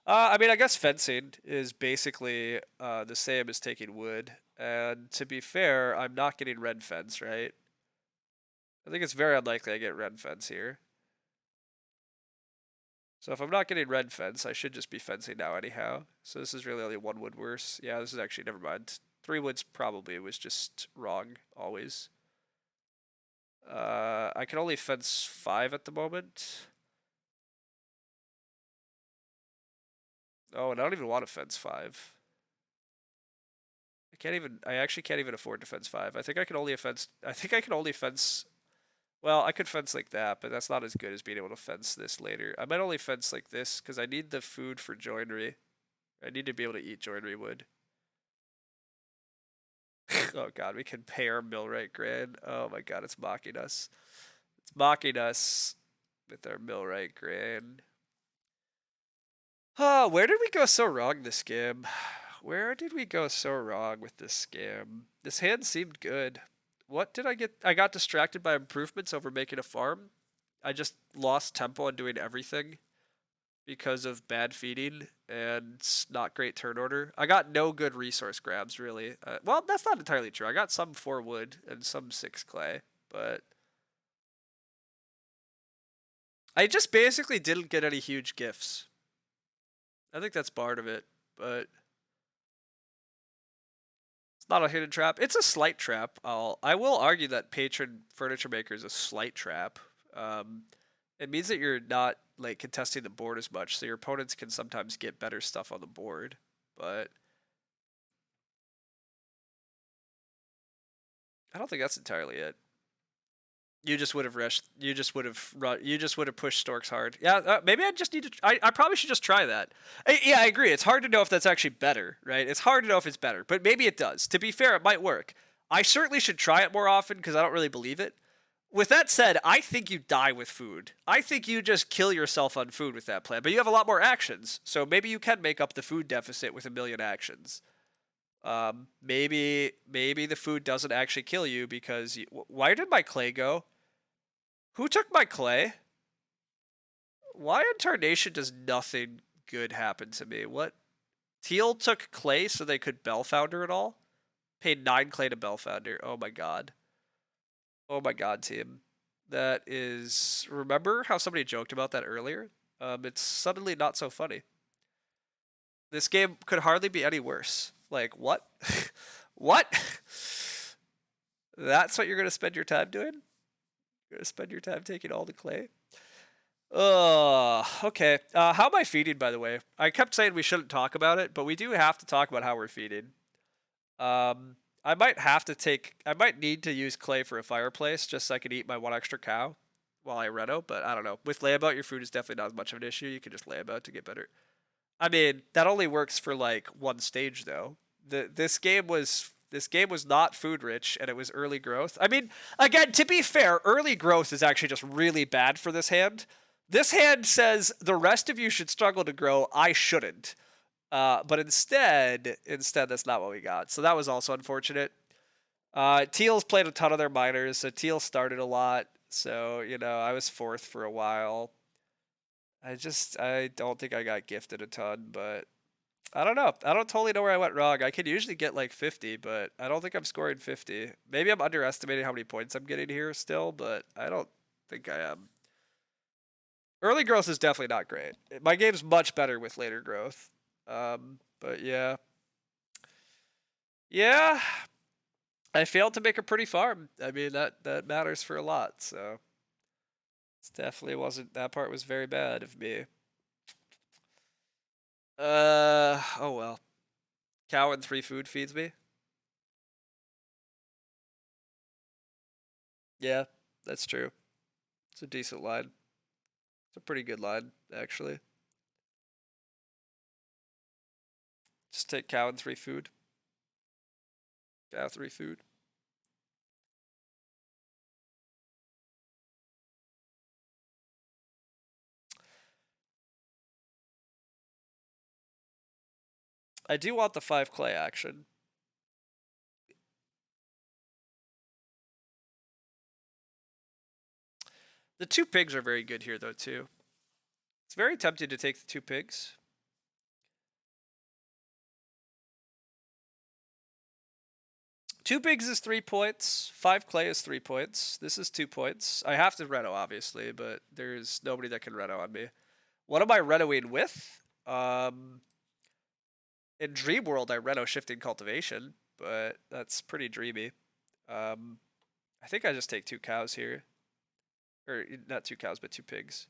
I mean, I guess fencing is basically the same as taking wood. And to be fair, I'm not getting red fence, right? I think it's very unlikely I get red fence here. So if I'm not getting red fence, I should just be fencing now anyhow. So this is really only 1 wood worse. Yeah, this is actually, never mind. 3 woods probably was just wrong, always. I can only fence 5 at the moment. Oh, and I don't even want to fence 5. I actually can't even afford to fence 5. I think I can only fence, well, I could fence like that, but that's not as good as being able to fence this later. I might only fence like this, because I need the food for joinery. I need to be able to eat joinery wood. Oh god, we can pay our millwright grand. Oh my god, it's mocking us. It's mocking us with our millwright grand. Oh, where did we go so wrong this game? Where did we go so wrong with this scam? This hand seemed good. What did I get? I got distracted by improvements over making a farm. I just lost tempo on doing everything because of bad feeding and not great turn order. I got no good resource grabs, really. Well, that's not entirely true. I got some 4 wood and some 6 clay, but I just basically didn't get any huge gifts. I think that's part of it, but not a hidden trap. It's a slight trap. I will argue that patron furniture maker is a slight trap. It means that you're not like contesting the board as much, so your opponents can sometimes get better stuff on the board. But I don't think that's entirely it. You just would have rushed. You just would have run. You just would have pushed Storks hard. Yeah, maybe I just need to. I probably should just try that. Yeah, I agree. It's hard to know if that's actually better, right? It's hard to know if it's better, but maybe it does. To be fair, it might work. I certainly should try it more often because I don't really believe it. With that said, I think you die with food. I think you just kill yourself on food with that plan. But you have a lot more actions, so maybe you can make up the food deficit with a million actions. Maybe the food doesn't actually kill you because why did my clay go? Who took my clay? Why in tarnation does nothing good happen to me? What? Teal took clay so they could Bellfounder it all? Paid 9 clay to Bellfounder. Oh my god. Oh my god, team. That is... Remember how somebody joked about that earlier? It's suddenly not so funny. This game could hardly be any worse. Like, what? What? That's what you're going to spend your time doing? You're going to spend your time taking all the clay? Okay. How am I feeding, by the way? I kept saying we shouldn't talk about it, but we do have to talk about how we're feeding. I might need to use clay for a fireplace just so I can eat my 1 extra cow while I reno, but I don't know. With layabout, your food is definitely not as much of an issue. You can just layabout to get better. I mean, that only works for like 1 stage though. This game was not food rich and it was early growth. I mean, again, to be fair, early growth is actually just really bad for this hand. This hand says the rest of you should struggle to grow. I shouldn't. But instead, that's not what we got. So that was also unfortunate. Teal's played a ton of their minors, so Teal started a lot. So, you know, I was 4th for a while. I don't think I got gifted a ton, but I don't know. I don't totally know where I went wrong. I can usually get like 50, but I don't think I'm scoring 50. Maybe I'm underestimating how many points I'm getting here still, but I don't think I am. Early growth is definitely not great. My game's much better with later growth. But yeah. Yeah. I failed to make a pretty farm. I mean, that matters for a lot, so it definitely wasn't, that part was very bad of me. Oh well. Cow and 3 food feeds me. Yeah, that's true. It's a decent line. It's a pretty good line, actually. Just take cow and 3 food. Cow, 3 food. I do want the 5 clay action. The 2 pigs are very good here, though, too. It's very tempting to take the 2 pigs. Two pigs is 3 points. 5 clay is 3 points. This is 2 points. I have to reno, obviously, but there's nobody that can reno on me. What am I renoing with? In Dream World, I reno shifting cultivation, but that's pretty dreamy. I think I just take 2 cows here. Or, not 2 cows, but 2 pigs.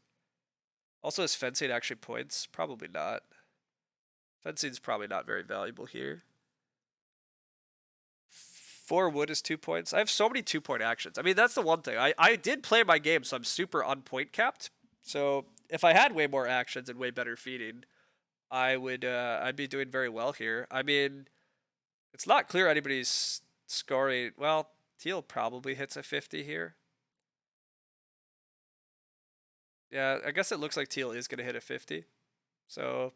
Also, is fencing actually points? Probably not. Fencing's probably not very valuable here. 4 wood is 2 points. I have so many 2-point actions. I mean, that's the one thing. I did play my game, so I'm super on point capped. So if I had way more actions and way better feeding, I'd be doing very well here. I mean, it's not clear anybody's scoring. Well, Teal probably hits a 50 here. Yeah, I guess it looks like Teal is going to hit a 50. So,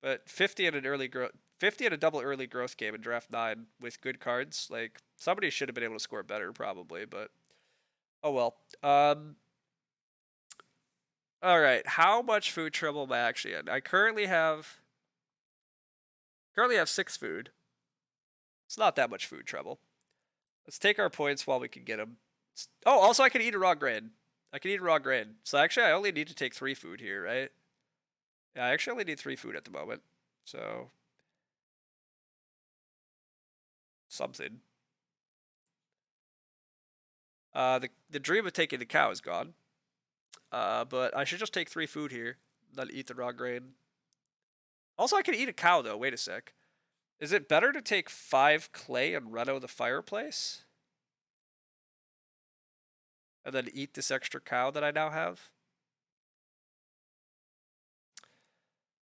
but 50 in an early growth, 50 in a double early growth game in draft 9 with good cards, like somebody should have been able to score better probably, but oh well. All right, how much food trouble am I actually in? I currently have 6 food. It's not that much food trouble. Let's take our points while we can get them. Oh, also I can eat a raw grain. I can eat a raw grain. So actually I only need to take 3 food here, right? Yeah, I actually only need 3 food at the moment. So something. The dream of taking the cow is gone. But I should just take 3 food here, not eat the raw grain. Also, I can eat a cow though. Wait a sec. Is it better to take 5 clay and reno the fireplace? And then eat this extra cow that I now have?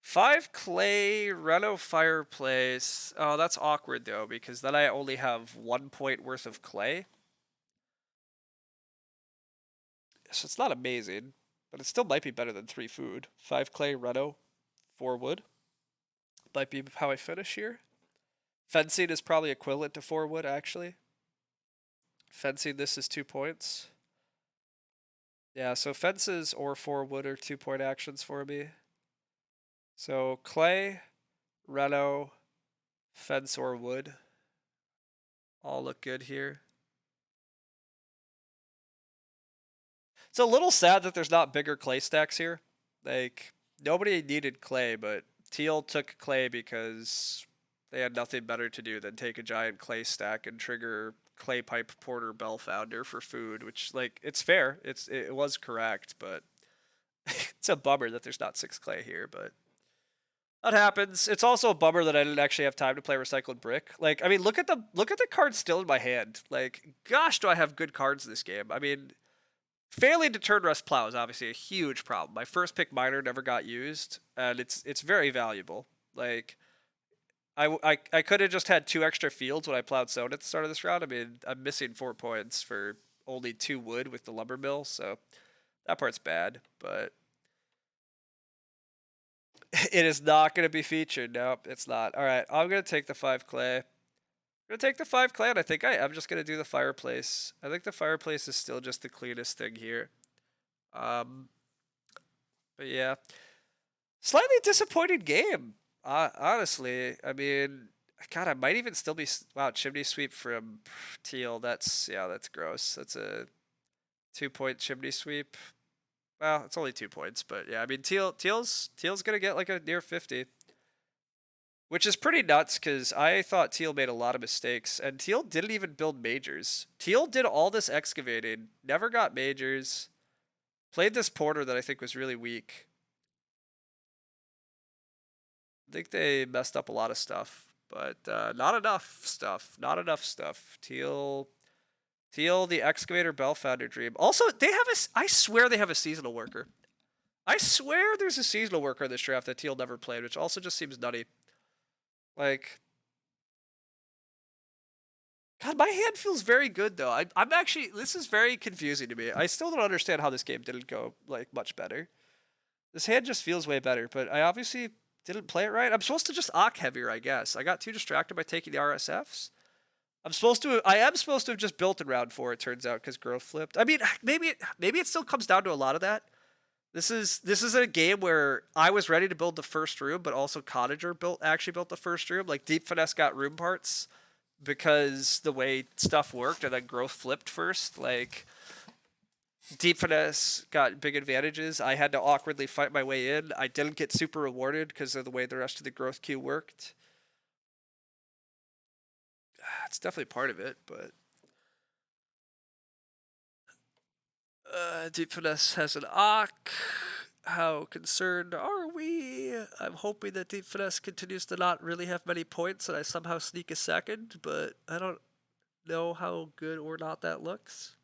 5 clay, reno fireplace. Oh, that's awkward though, because then I only have 1 point worth of clay. So it's not amazing, but it still might be better than 3 food. 5 clay, reno, 4 wood. Might be how I finish here. Fencing is probably equivalent to 4 wood, actually. Fencing, this is 2 points. Yeah, so fences or 4 wood are 2-point actions for me. So clay, reno, fence or wood. All look good here. It's a little sad that there's not bigger clay stacks here. Like, nobody needed clay, but Teal took clay because they had nothing better to do than take a giant clay stack and trigger clay pipe porter bell founder for food, which, like, it's fair. It was correct, but it's a bummer that there's not 6 clay here, but that happens. It's also a bummer that I didn't actually have time to play recycled brick. Like, I mean, look at the cards still in my hand. Like, gosh, do I have good cards this game? I mean, failing to turn rust plow is obviously a huge problem. My first pick miner never got used, and it's very valuable. Like, I could have just had 2 extra fields when I plowed stone at the start of this round. I mean, I'm missing 4 points for only 2 wood with the lumber mill, so that part's bad, but it is not going to be featured. Nope, it's not. All right, I'm going to take the 5 clay. I'm going to take the 5 clay, and I think I'm just going to do the fireplace. I think the fireplace is still just the cleanest thing here. But yeah, slightly disappointed game. Honestly, I mean, God, I might even still be. Wow, chimney sweep from Teal. That's gross. That's a 2-point chimney sweep. Well, it's only 2 points, but yeah, I mean, Teal's gonna get like a near 50, which is pretty nuts because I thought Teal made a lot of mistakes, and Teal didn't even build majors. Teal did all this excavating, never got majors, played this porter that I think was really weak. I think they messed up a lot of stuff, but not enough stuff. Not enough stuff. Teal, the excavator bell founder dream. Also, they have I swear they have a seasonal worker. I swear there's a seasonal worker in this draft that Teal never played, which also just seems nutty. Like, God, my hand feels very good though. I'm actually, this is very confusing to me. I still don't understand how this game didn't go like much better. This hand just feels way better, but I obviously didn't play it right. I'm supposed to just Ock heavier, I guess. I got too distracted by taking the RSFs. I am supposed to have just built in round 4, it turns out, because growth flipped. I mean, maybe it still comes down to a lot of that. This is a game where I was ready to build the first room, but also Cottager actually built the first room. Like, Deep Finesse got room parts because the way stuff worked, and then growth flipped first. Like, Deep Finesse got big advantages. I had to awkwardly fight my way in. I didn't get super rewarded because of the way the rest of the growth queue worked. It's definitely part of it, but Deep Finesse has an Ock. How concerned are we? I'm hoping that Deep Finesse continues to not really have many points and I somehow sneak a second, but I don't know how good or not that looks.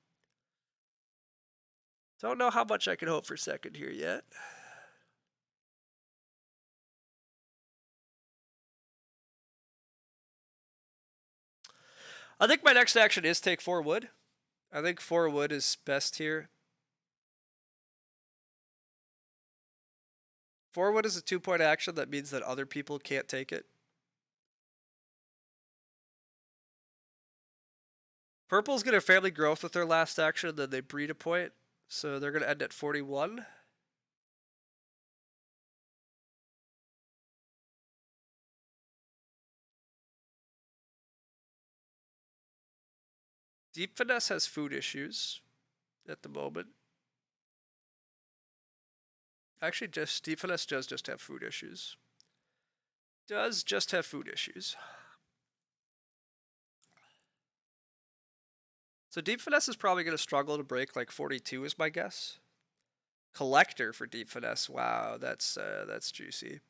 Don't know how much I can hope for second here yet. I think my next action is take 4 wood. I think 4 wood is best here. 4 wood is a 2-point action. That means that other people can't take it. Purple's gonna family growth with their last action, then they breed a point. So they're gonna end at 41. Deep Finesse has food issues at the moment. Actually, Deep Finesse does just have food issues. Does just have food issues. So Deep Finesse is probably going to struggle to break like 42 is my guess. Collector for Deep Finesse. Wow, that's juicy.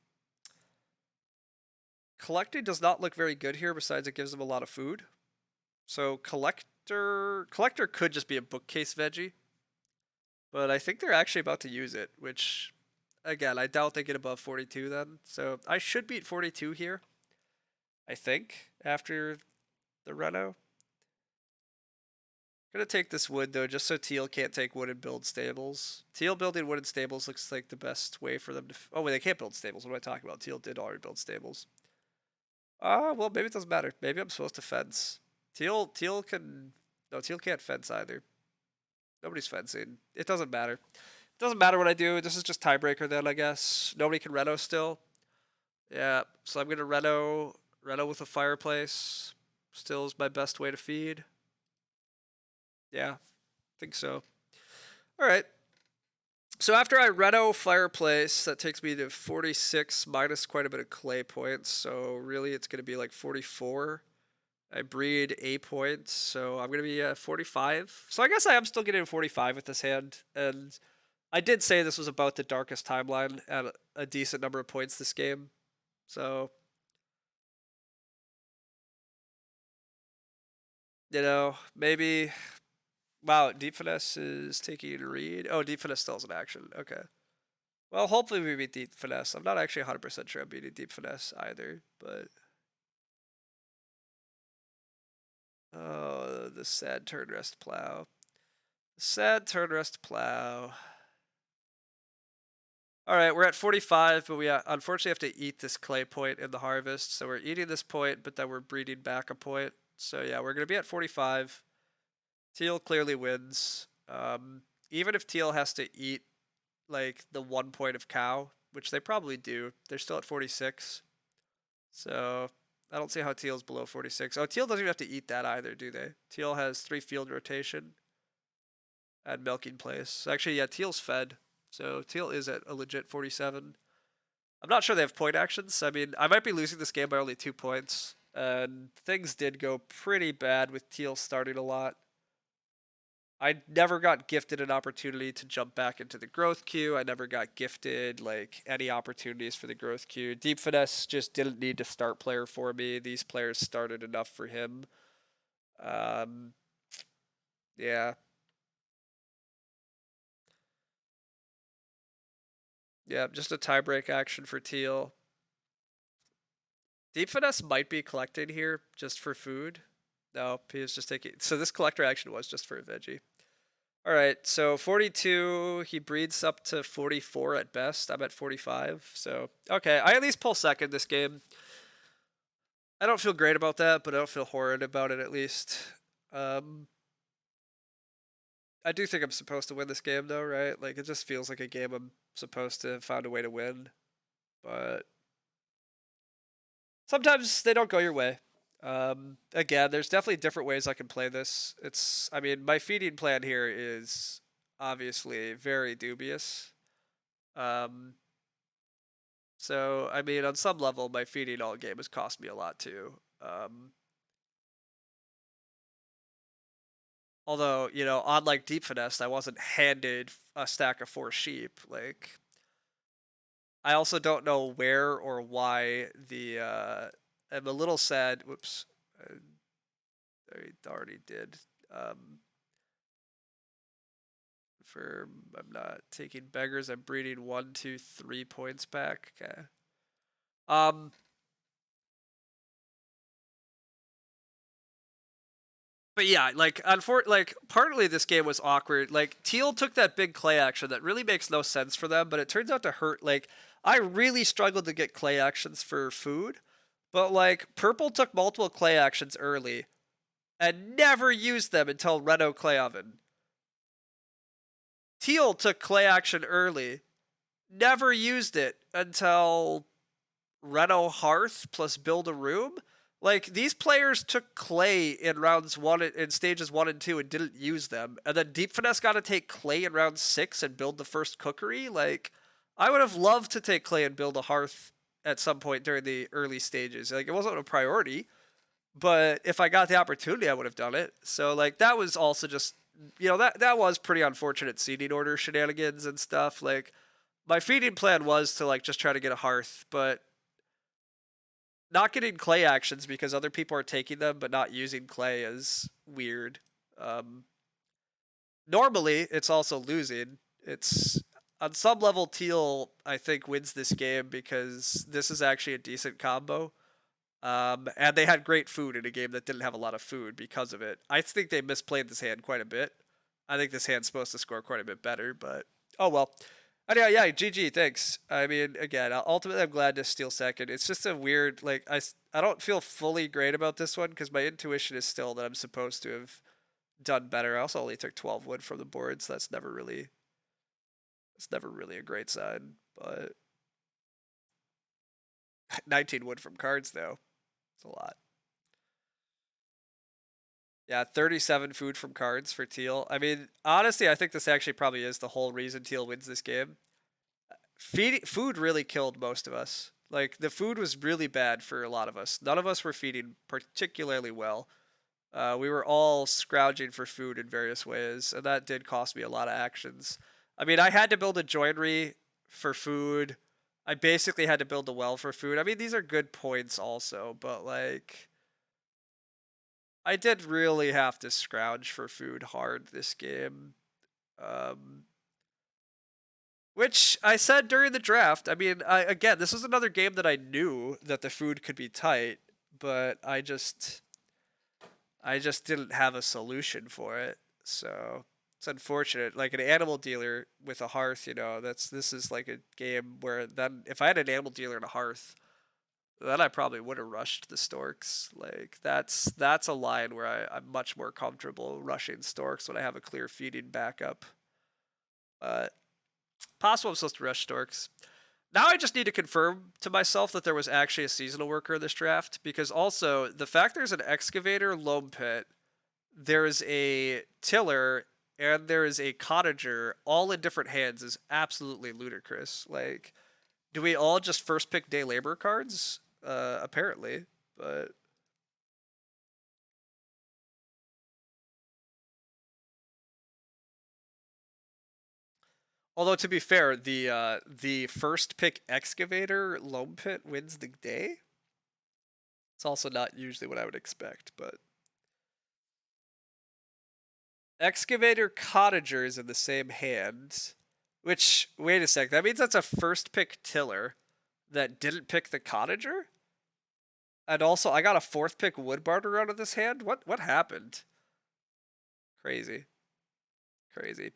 Collecting does not look very good here, besides it gives him a lot of food. So Collector could just be a bookcase veggie. But I think they're actually about to use it, which, again, I doubt they get above 42 then. So I should beat 42 here, I think, after the Reno. Gonna take this wood though, just so Teal can't take wood and build stables. Teal building wooden stables looks like the best way for them to. Oh wait, they can't build stables. What am I talking about? Teal did already build stables. Well, maybe it doesn't matter. Maybe I'm supposed to fence. Teal can. No, Teal can't fence either. Nobody's fencing. It doesn't matter. It doesn't matter what I do. This is just tiebreaker then, I guess. Nobody can Reno still. Yeah, so I'm gonna Reno with a fireplace. Still is my best way to feed. Yeah, think so. All right. So after I Reno fireplace, that takes me to 46 minus quite a bit of clay points. So really, it's going to be like 44. I breed A points, so I'm going to be at 45. So I guess I am still getting 45 with this hand. And I did say this was about the darkest timeline at a decent number of points this game. So, you know, maybe. Wow, Deep Finesse is taking a read. Oh, Deep Finesse still has an action. Okay. Well, hopefully we beat Deep Finesse. I'm not actually 100% sure I'm beating Deep Finesse either, but. Oh, the sad turn rest plow. Sad turn rest plow. Alright, we're at 45, but we unfortunately have to eat this clay point in the harvest. So we're eating this point, but then we're breeding back a point. So yeah, we're going to be at 45. Teal clearly wins. Even if Teal has to eat like the 1 point of cow, which they probably do, they're still at 46. So I don't see how Teal's below 46. Oh, Teal doesn't even have to eat that either, do they? Teal has 3 field rotation and milking place. Actually, yeah, Teal's fed. So Teal is at a legit 47. I'm not sure they have point actions. I mean, I might be losing this game by only 2 points. And things did go pretty bad with Teal starting a lot. I never got gifted an opportunity to jump back into the growth queue. I never got gifted like any opportunities for the growth queue. Deep Finesse just didn't need to start player for me. These players started enough for him. Yeah. Yeah, just a tiebreak action for Teal. Deep Finesse might be collecting here just for food. No, he was just taking. So this collector action was just for a veggie. All right, so 42. He breeds up to 44 at best. I'm at 45. So okay, I at least pull second this game. I don't feel great about that, but I don't feel horrid about it at least. I do think I'm supposed to win this game though, right? Like it just feels like a game I'm supposed to have found a way to win, but sometimes they don't go your way. Again, there's definitely different ways I can play this. I mean, my feeding plan here is obviously very dubious. So, I mean, on some level, my feeding all game has cost me a lot too. Although, you know, on like Deep Finesse, I wasn't handed a stack of 4 sheep. Like, I also don't know where or why I'm a little sad. Whoops. I already did. I'm not taking beggars. I'm breeding 1, 2, 3 points back. Okay. But yeah, like partly this game was awkward. Like Teal took that big clay action that really makes no sense for them, but it turns out to hurt. Like I really struggled to get clay actions for food, but like Purple took multiple clay actions early and never used them until Reno Clay Oven. Teal took clay action early, never used it until Reno Hearth plus Build a Room. Like these players took clay in stages 1 and 2 and didn't use them, and then Deep Finesse got to take clay in round 6 and build the first cookery. Like I would have loved to take clay and build a hearth at some point during the early stages. Like it wasn't a priority, But if I got the opportunity, I would have done it. So like that was also just that was pretty unfortunate seeding order shenanigans and stuff. Like my feeding plan was to like just try to get a hearth, but not getting clay actions because other people are taking them but not using clay is weird. Um, Normally, it's also losing. It's on some level, Teal I think wins this game because this is actually a decent combo. And they had great food in a game that didn't have a lot of food because of it. I think they misplayed this hand quite a bit. I think this hand's supposed to score quite a bit better, but oh well. Anyway, yeah, GG, thanks. I mean, again, ultimately, I'm glad to steal second. It's just a weird, like, I don't feel fully great about this one because my intuition is still that I'm supposed to have done better. I also only took 12 wood from the board, so it's never really a great sign. But 19 wood from cards though, it's a lot. Yeah, 37 food from cards for Teal. I mean, honestly, I think this actually probably is the whole reason Teal wins this game. Food really killed most of us. Like the food was really bad for a lot of us. None of us were feeding particularly well. We were all scrounging for food in various ways, and that did cost me a lot of actions. I mean, I had to build a joinery for food. I basically had to build a well for food. I mean, these are good points also, but like, I did really have to scrounge for food hard this game. Um, which I said during the draft. I mean, again, this was another game that I knew that the food could be tight, but I just didn't have a solution for it. So it's unfortunate. Like an animal dealer with a hearth, this is like a game where then if I had an animal dealer and a hearth, then I probably would have rushed the storks. Like that's a line where I'm much more comfortable rushing storks when I have a clear feeding backup. But possible I'm supposed to rush storks. Now I just need to confirm to myself that there was actually a seasonal worker in this draft, because also the fact there's an excavator, loam pit, there is a tiller, and there is a cottager all in different hands is absolutely ludicrous. Like, do we all just first pick day labor cards? Apparently, but although to be fair, the first pick excavator loam pit wins the day. It's also not usually what I would expect, but excavator cottager is in the same hand. Which, wait a sec, that means that's a first pick tiller that didn't pick the cottager? And also, I got a fourth pick wood barter out of this hand? What happened? Crazy. Crazy.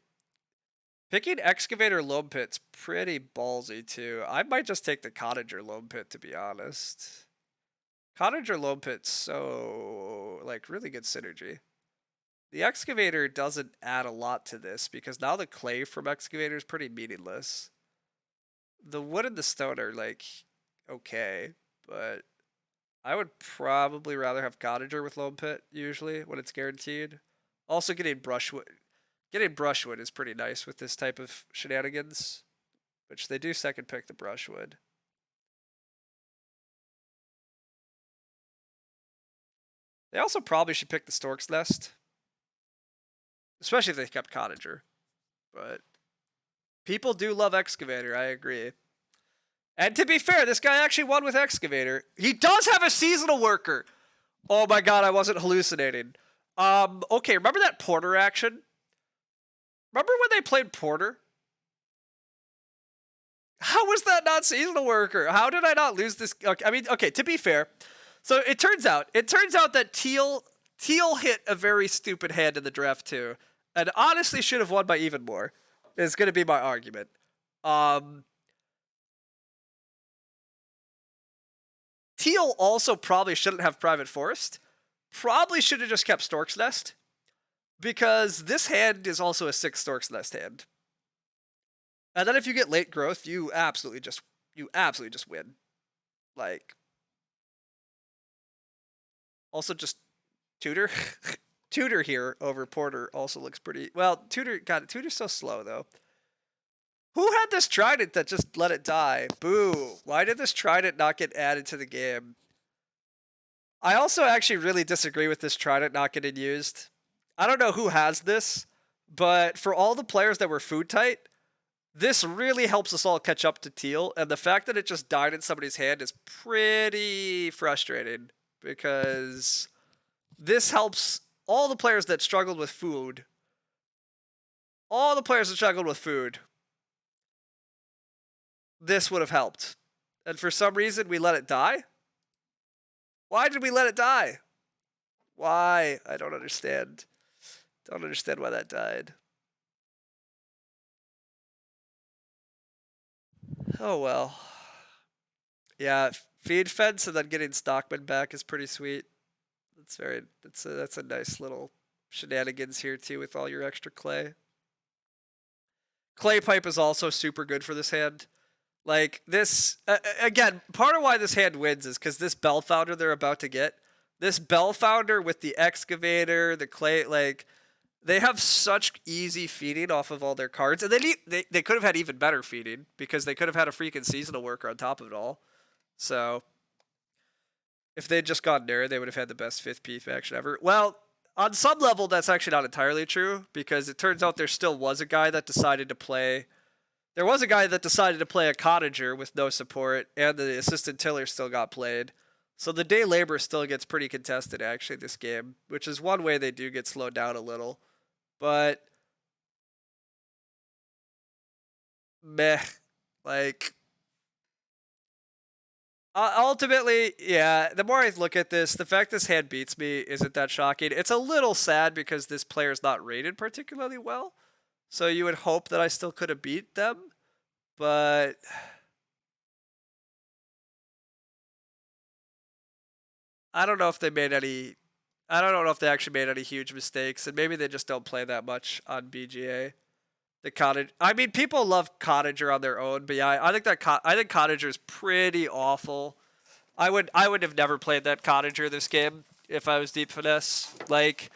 Picking excavator loam pit's pretty ballsy too. I might just take the cottager loam pit, to be honest. Cottager loam pit's so, like, really good synergy. The excavator doesn't add a lot to this because now the clay from excavator is pretty meaningless. The wood and the stone are like okay, but I would probably rather have cottager with loam pit usually when it's guaranteed. Also, getting brushwood is pretty nice with this type of shenanigans, which they do second pick the brushwood. They also probably should pick the stork's nest, especially if they kept cottager. But people do love excavator, I agree. And to be fair, this guy actually won with excavator. He does have a seasonal worker. Oh my god, I wasn't hallucinating. Okay, remember that Porter action? Remember when they played Porter? How was that not seasonal worker? How did I not lose this? Okay, I mean, okay, to be fair, so it turns out that Teal hit a very stupid hand in the draft too, and honestly should have won by even more. Is going to be my argument. Teal also probably shouldn't have Private Forest. Probably should have just kept Stork's Nest, because this hand is also a 6 Stork's Nest hand. And then if you get late growth, you absolutely just win. Like, also just Tutor. Tutor here over Porter also looks pretty well. Tutor's so slow though. Who had this trident that just let it die? Boo. Why did this trident not get added to the game? I also actually really disagree with this trident not getting used. I don't know who has this, but for all the players that were food tight, this really helps us all catch up to teal, and the fact that it just died in somebody's hand is pretty frustrating because this helps all the players that struggled with food. All the players that struggled with food, this would have helped. And for some reason, we let it die? Why did we let it die? Why? I don't understand. Don't understand why that died. Oh well. Yeah, feed fence and then getting Stockman back is pretty sweet. That's a nice little shenanigans here too with all your extra clay. Clay pipe is also super good for this hand. Like this again, part of why this hand wins is because this bell founder they're about to get. This bell founder with the excavator, the clay, like they have such easy feeding off of all their cards, and they could have had even better feeding because they could have had a freaking seasonal worker on top of it all. So if they'd just gone Nerd, they would have had the best 5th P faction ever. Well, on some level, that's actually not entirely true because it turns out there still was a guy that decided to play. There was a guy that decided to play a cottager with no support, and the assistant tiller still got played. So the day labor still gets pretty contested actually this game, which is one way they do get slowed down a little. But meh, like ultimately, yeah, the more I look at this, the fact this hand beats me isn't that shocking. It's a little sad because this player's not rated particularly well. So you would hope that I still could have beat them, but I don't know if they made any. I don't know if they actually made any huge mistakes, and maybe they just don't play that much on BGA. The cottage. I mean, people love cottager on their own, but yeah, I think I think cottager is pretty awful. I would have never played that cottager this game if I was deep finesse. Like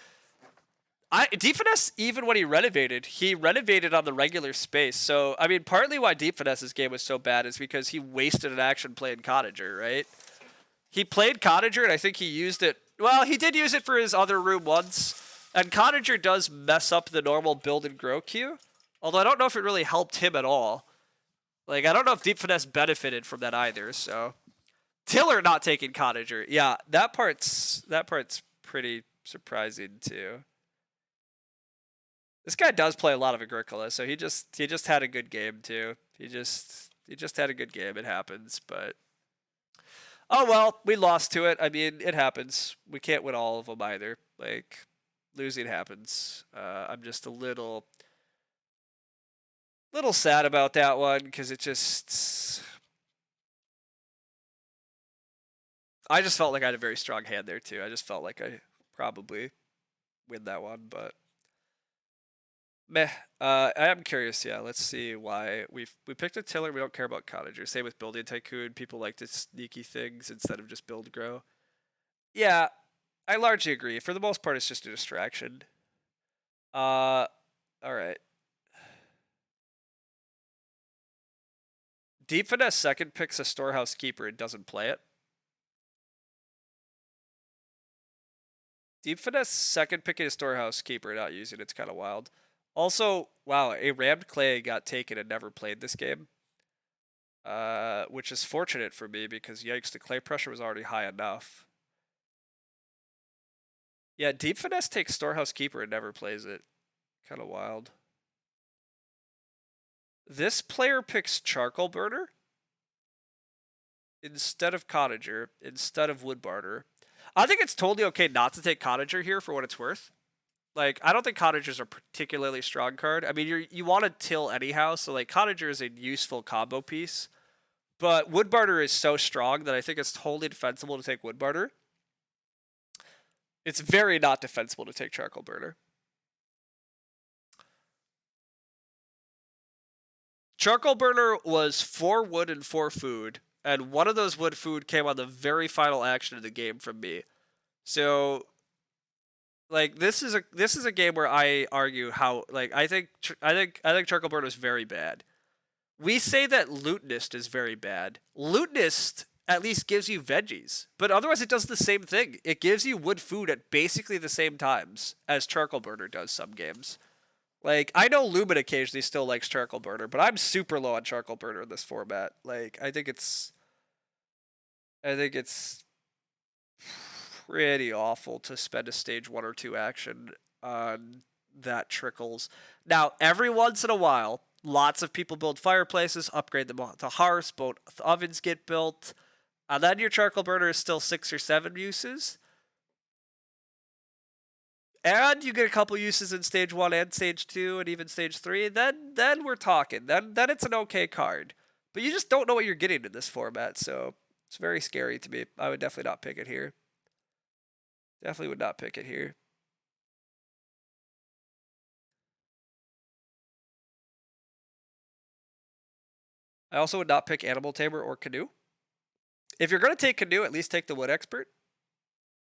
Deep Finesse, even when he renovated on the regular space. So, I mean, partly why Deep Finesse's game was so bad is because he wasted an action playing Cottager, right? He played Cottager, and I think he used it. Well, he did use it for his other room once. And Cottager does mess up the normal build and grow queue. Although I don't know if it really helped him at all. Like, I don't know if Deep Finesse benefited from that either, so. Tiller not taking Cottager. Yeah, that part's pretty surprising, too. This guy does play a lot of Agricola, so he just had a good game too. He just had a good game. It happens, but oh well, we lost to it. I mean, it happens. We can't win all of them either. Like losing happens. I'm just a little sad about that one because it just. I just felt like I had a very strong hand there too. I just felt like I probably win that one, but. Meh. I am curious. Yeah, let's see why we picked a tiller. We don't care about cottager. Same with building tycoon. People like to sneaky things instead of just build grow. Yeah, I largely agree. For the most part, it's just a distraction. All right. Deep Finesse second picks a storehouse keeper and doesn't play it. Deep Finesse second picking a storehouse keeper and not using it's kind of wild. Also, wow, a rammed clay got taken and never played this game. Which is fortunate for me because yikes, the clay pressure was already high enough. Yeah, Deep Finesse takes Storehouse Keeper and never plays it. Kind of wild. This player picks Charcoal Burner instead of Cottager, instead of Wood Barter. I think it's totally okay not to take Cottager here for what it's worth. Like, I don't think Cottager's a particularly strong card. I mean, you want to till anyhow, so like Cottager is a useful combo piece. But Wood Barter is so strong that I think it's totally defensible to take Wood Barter. It's very not defensible to take Charcoal Burner. Charcoal Burner was 4 wood and 4 food, and one of those wood food came on the very final action of the game from me. So, like, this is a game where I argue how, like, I think Charcoal Burner is very bad. We say that Lutenist is very bad. Lutenist at least gives you veggies. But otherwise, it does the same thing. It gives you wood food at basically the same times as Charcoal Burner does some games. Like, I know Lumen occasionally still likes Charcoal Burner, but I'm super low on Charcoal Burner in this format. Like, I think it's pretty awful to spend a stage 1 or 2 action on that trickles. Now, every once in a while, lots of people build fireplaces, upgrade them to hearths, both ovens get built, and then your Charcoal Burner is still 6 or 7 uses. And you get a couple uses in stage 1 and stage 2 and even stage 3, then we're talking. Then it's an okay card. But you just don't know what you're getting in this format, so it's very scary to me. I would definitely not pick it here. Definitely would not pick it here. I also would not pick Animal Tamer or Canoe. If you're going to take Canoe, at least take the Wood Expert,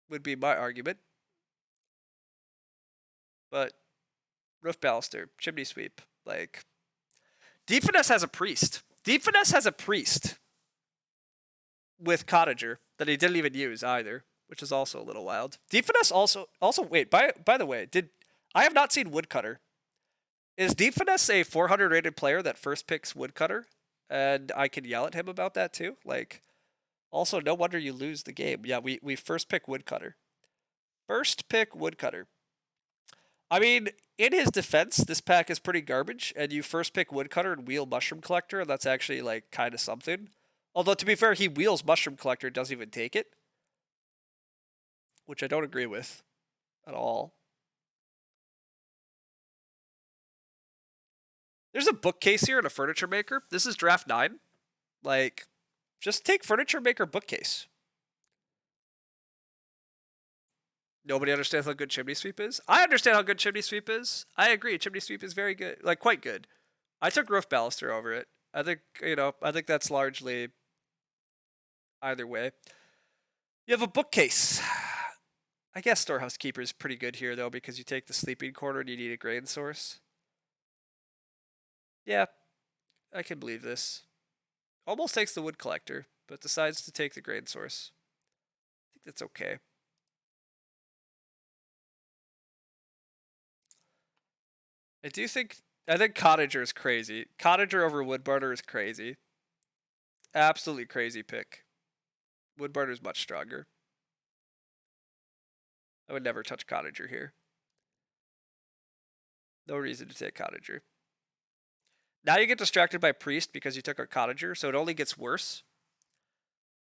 would be my argument. But Roof Baluster, Chimney Sweep, like... Deep Finesse has a Priest. Deep Finesse has a Priest with Cottager that he didn't even use either, which is also a little wild. Deep Finesse also wait, by the way, I have not seen Woodcutter. Is Deep Finesse a 400 rated player that first picks Woodcutter? And I can yell at him about that too? Like, also, no wonder you lose the game. Yeah, we first pick Woodcutter. First pick Woodcutter. I mean, in his defense, this pack is pretty garbage, and you first pick Woodcutter and wheel Mushroom Collector, and that's actually, like, kind of something. Although, to be fair, he wheels Mushroom Collector, doesn't even take it. Which I don't agree with at all. There's a bookcase here and a furniture maker. This is draft 9. Like, just take furniture maker bookcase. Nobody understands how good Chimney Sweep is? I understand how good Chimney Sweep is. I agree. Chimney Sweep is very good. Like, quite good. I took Roof Baluster over it. I think, I think that's largely either way. You have a bookcase. I guess Storehouse Keeper is pretty good here, though, because you take the Sleeping Quarter and you need a grain source. Yeah, I can believe this. Almost takes the Wood Collector, but decides to take the grain source. I think that's okay. I think Cottager is crazy. Cottager over Woodburner is crazy. Absolutely crazy pick. Woodburner is much stronger. I would never touch Cottager here. No reason to take Cottager. Now you get distracted by Priest because you took a Cottager, so it only gets worse.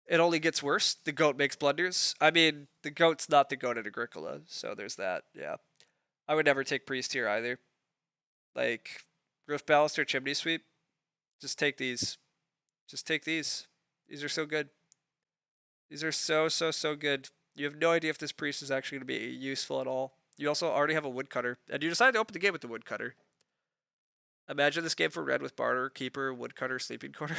It only gets worse. The goat makes blunders. I mean, the goat's not the goat at Agricola, so there's that, yeah. I would never take Priest here either. Like, Roof Baluster, Chimney Sweep. Just take these. Just take these. These are so good. These are so good. You have no idea if this Priest is actually going to be useful at all. You also already have a Woodcutter, and you decide to open the game with the Woodcutter. Imagine this game for red with Barter, Keeper, Woodcutter, Sleeping Quarter.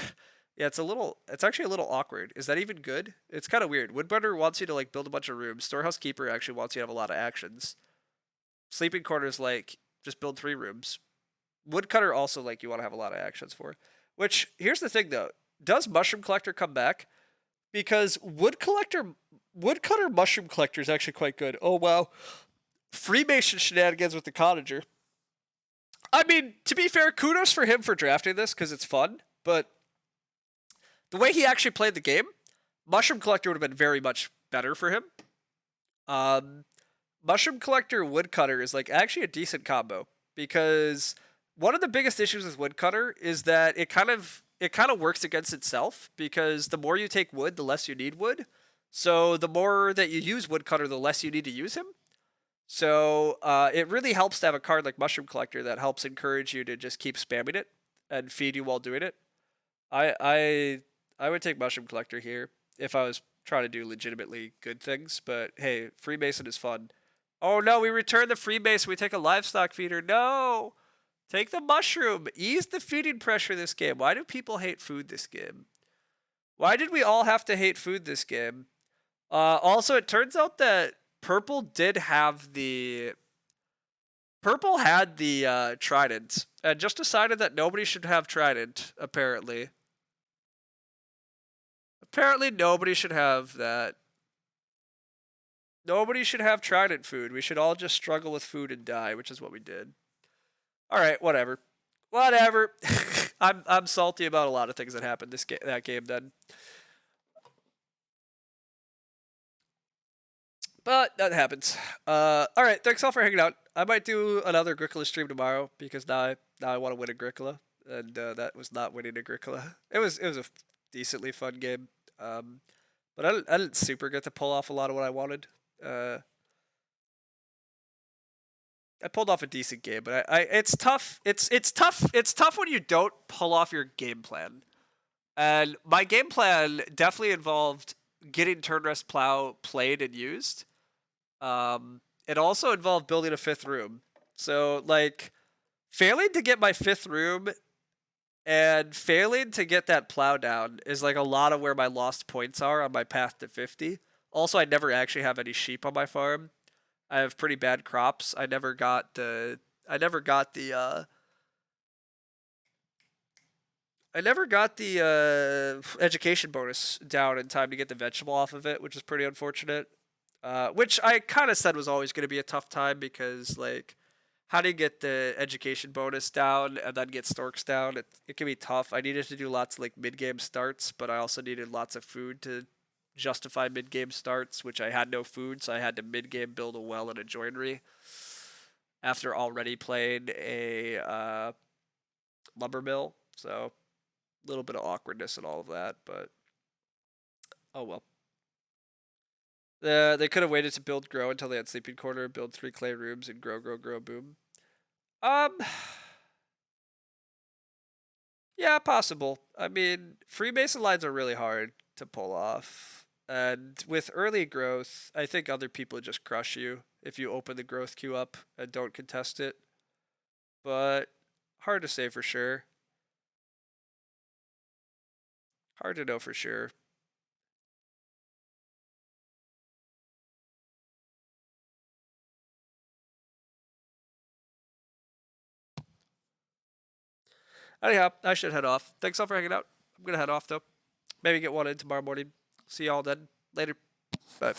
Yeah, it's actually a little awkward. Is that even good? It's kind of weird. Woodcutter wants you to, like, build a bunch of rooms. Storehouse Keeper actually wants you to have a lot of actions. Sleeping Quarter is like, just build 3 rooms. Woodcutter also, like, you want to have a lot of actions for. Which, here's the thing, though. Does Mushroom Collector come back? Because Woodcutter Mushroom Collector is actually quite good. Oh, wow. Freemason shenanigans with the Cottager. I mean, to be fair, kudos for him for drafting this, because it's fun. But the way he actually played the game, Mushroom Collector would have been very much better for him. Mushroom Collector Woodcutter is, like, actually a decent combo. Because one of the biggest issues with Woodcutter is that it kind of works against itself, because the more you take wood, the less you need wood. So the more that you use Woodcutter, the less you need to use him. So it really helps to have a card like Mushroom Collector that helps encourage you to just keep spamming it and feed you while doing it. I would take Mushroom Collector here if I was trying to do legitimately good things. But hey, Freemason is fun. Oh no, we return the Freemason. We take a livestock feeder. No! Take the mushroom. Ease the feeding pressure this game. Why do people hate food this game? Why did we all have to hate food this game? Also, it turns out that Purple had the Trident, and just decided that nobody should have Trident, apparently. Apparently nobody should have that. Nobody should have trident food. We should all just struggle with food and die, which is what we did. All right, whatever. Whatever. I'm salty about a lot of things that happened that game then. But that happens. All right, thanks all for hanging out. I might do another Agricola stream tomorrow because now I want to win Agricola, and that was not winning Agricola. It was a decently fun game, but I didn't super get to pull off a lot of what I wanted. Uh, I pulled off a decent game, but I it's tough. It's tough. It's tough when you don't pull off your game plan. And my game plan definitely involved getting turn rest plow played and used. It also involved building a fifth room. So like failing to get my fifth room and failing to get that plow down is like a lot of where my lost points are on my path to 50. Also, I never actually have any sheep on my farm. I have pretty bad crops. I never got the education bonus down in time to get the vegetable off of it, which is pretty unfortunate. Which I kind of said was always going to be a tough time because, like, how do you get the education bonus down and then get storks down? It can be tough. I needed to do lots of, like, mid-game starts, but I also needed lots of food to justify mid-game starts, which I had no food, so I had to mid-game build a well and a joinery after already playing a lumber mill. So a little bit of awkwardness and all of that, but oh well. They could have waited to build grow until they had sleeping quarter, build 3 clay rooms, and grow, boom. Um, yeah, possible. I mean, Freemason lines are really hard to pull off. And with early growth, I think other people just crush you if you open the growth queue up and don't contest it. But hard to say for sure. Hard to know for sure. Anyhow, I should head off. Thanks all for hanging out. I'm gonna head off though. Maybe get one in tomorrow morning. See y'all then. Later. Bye.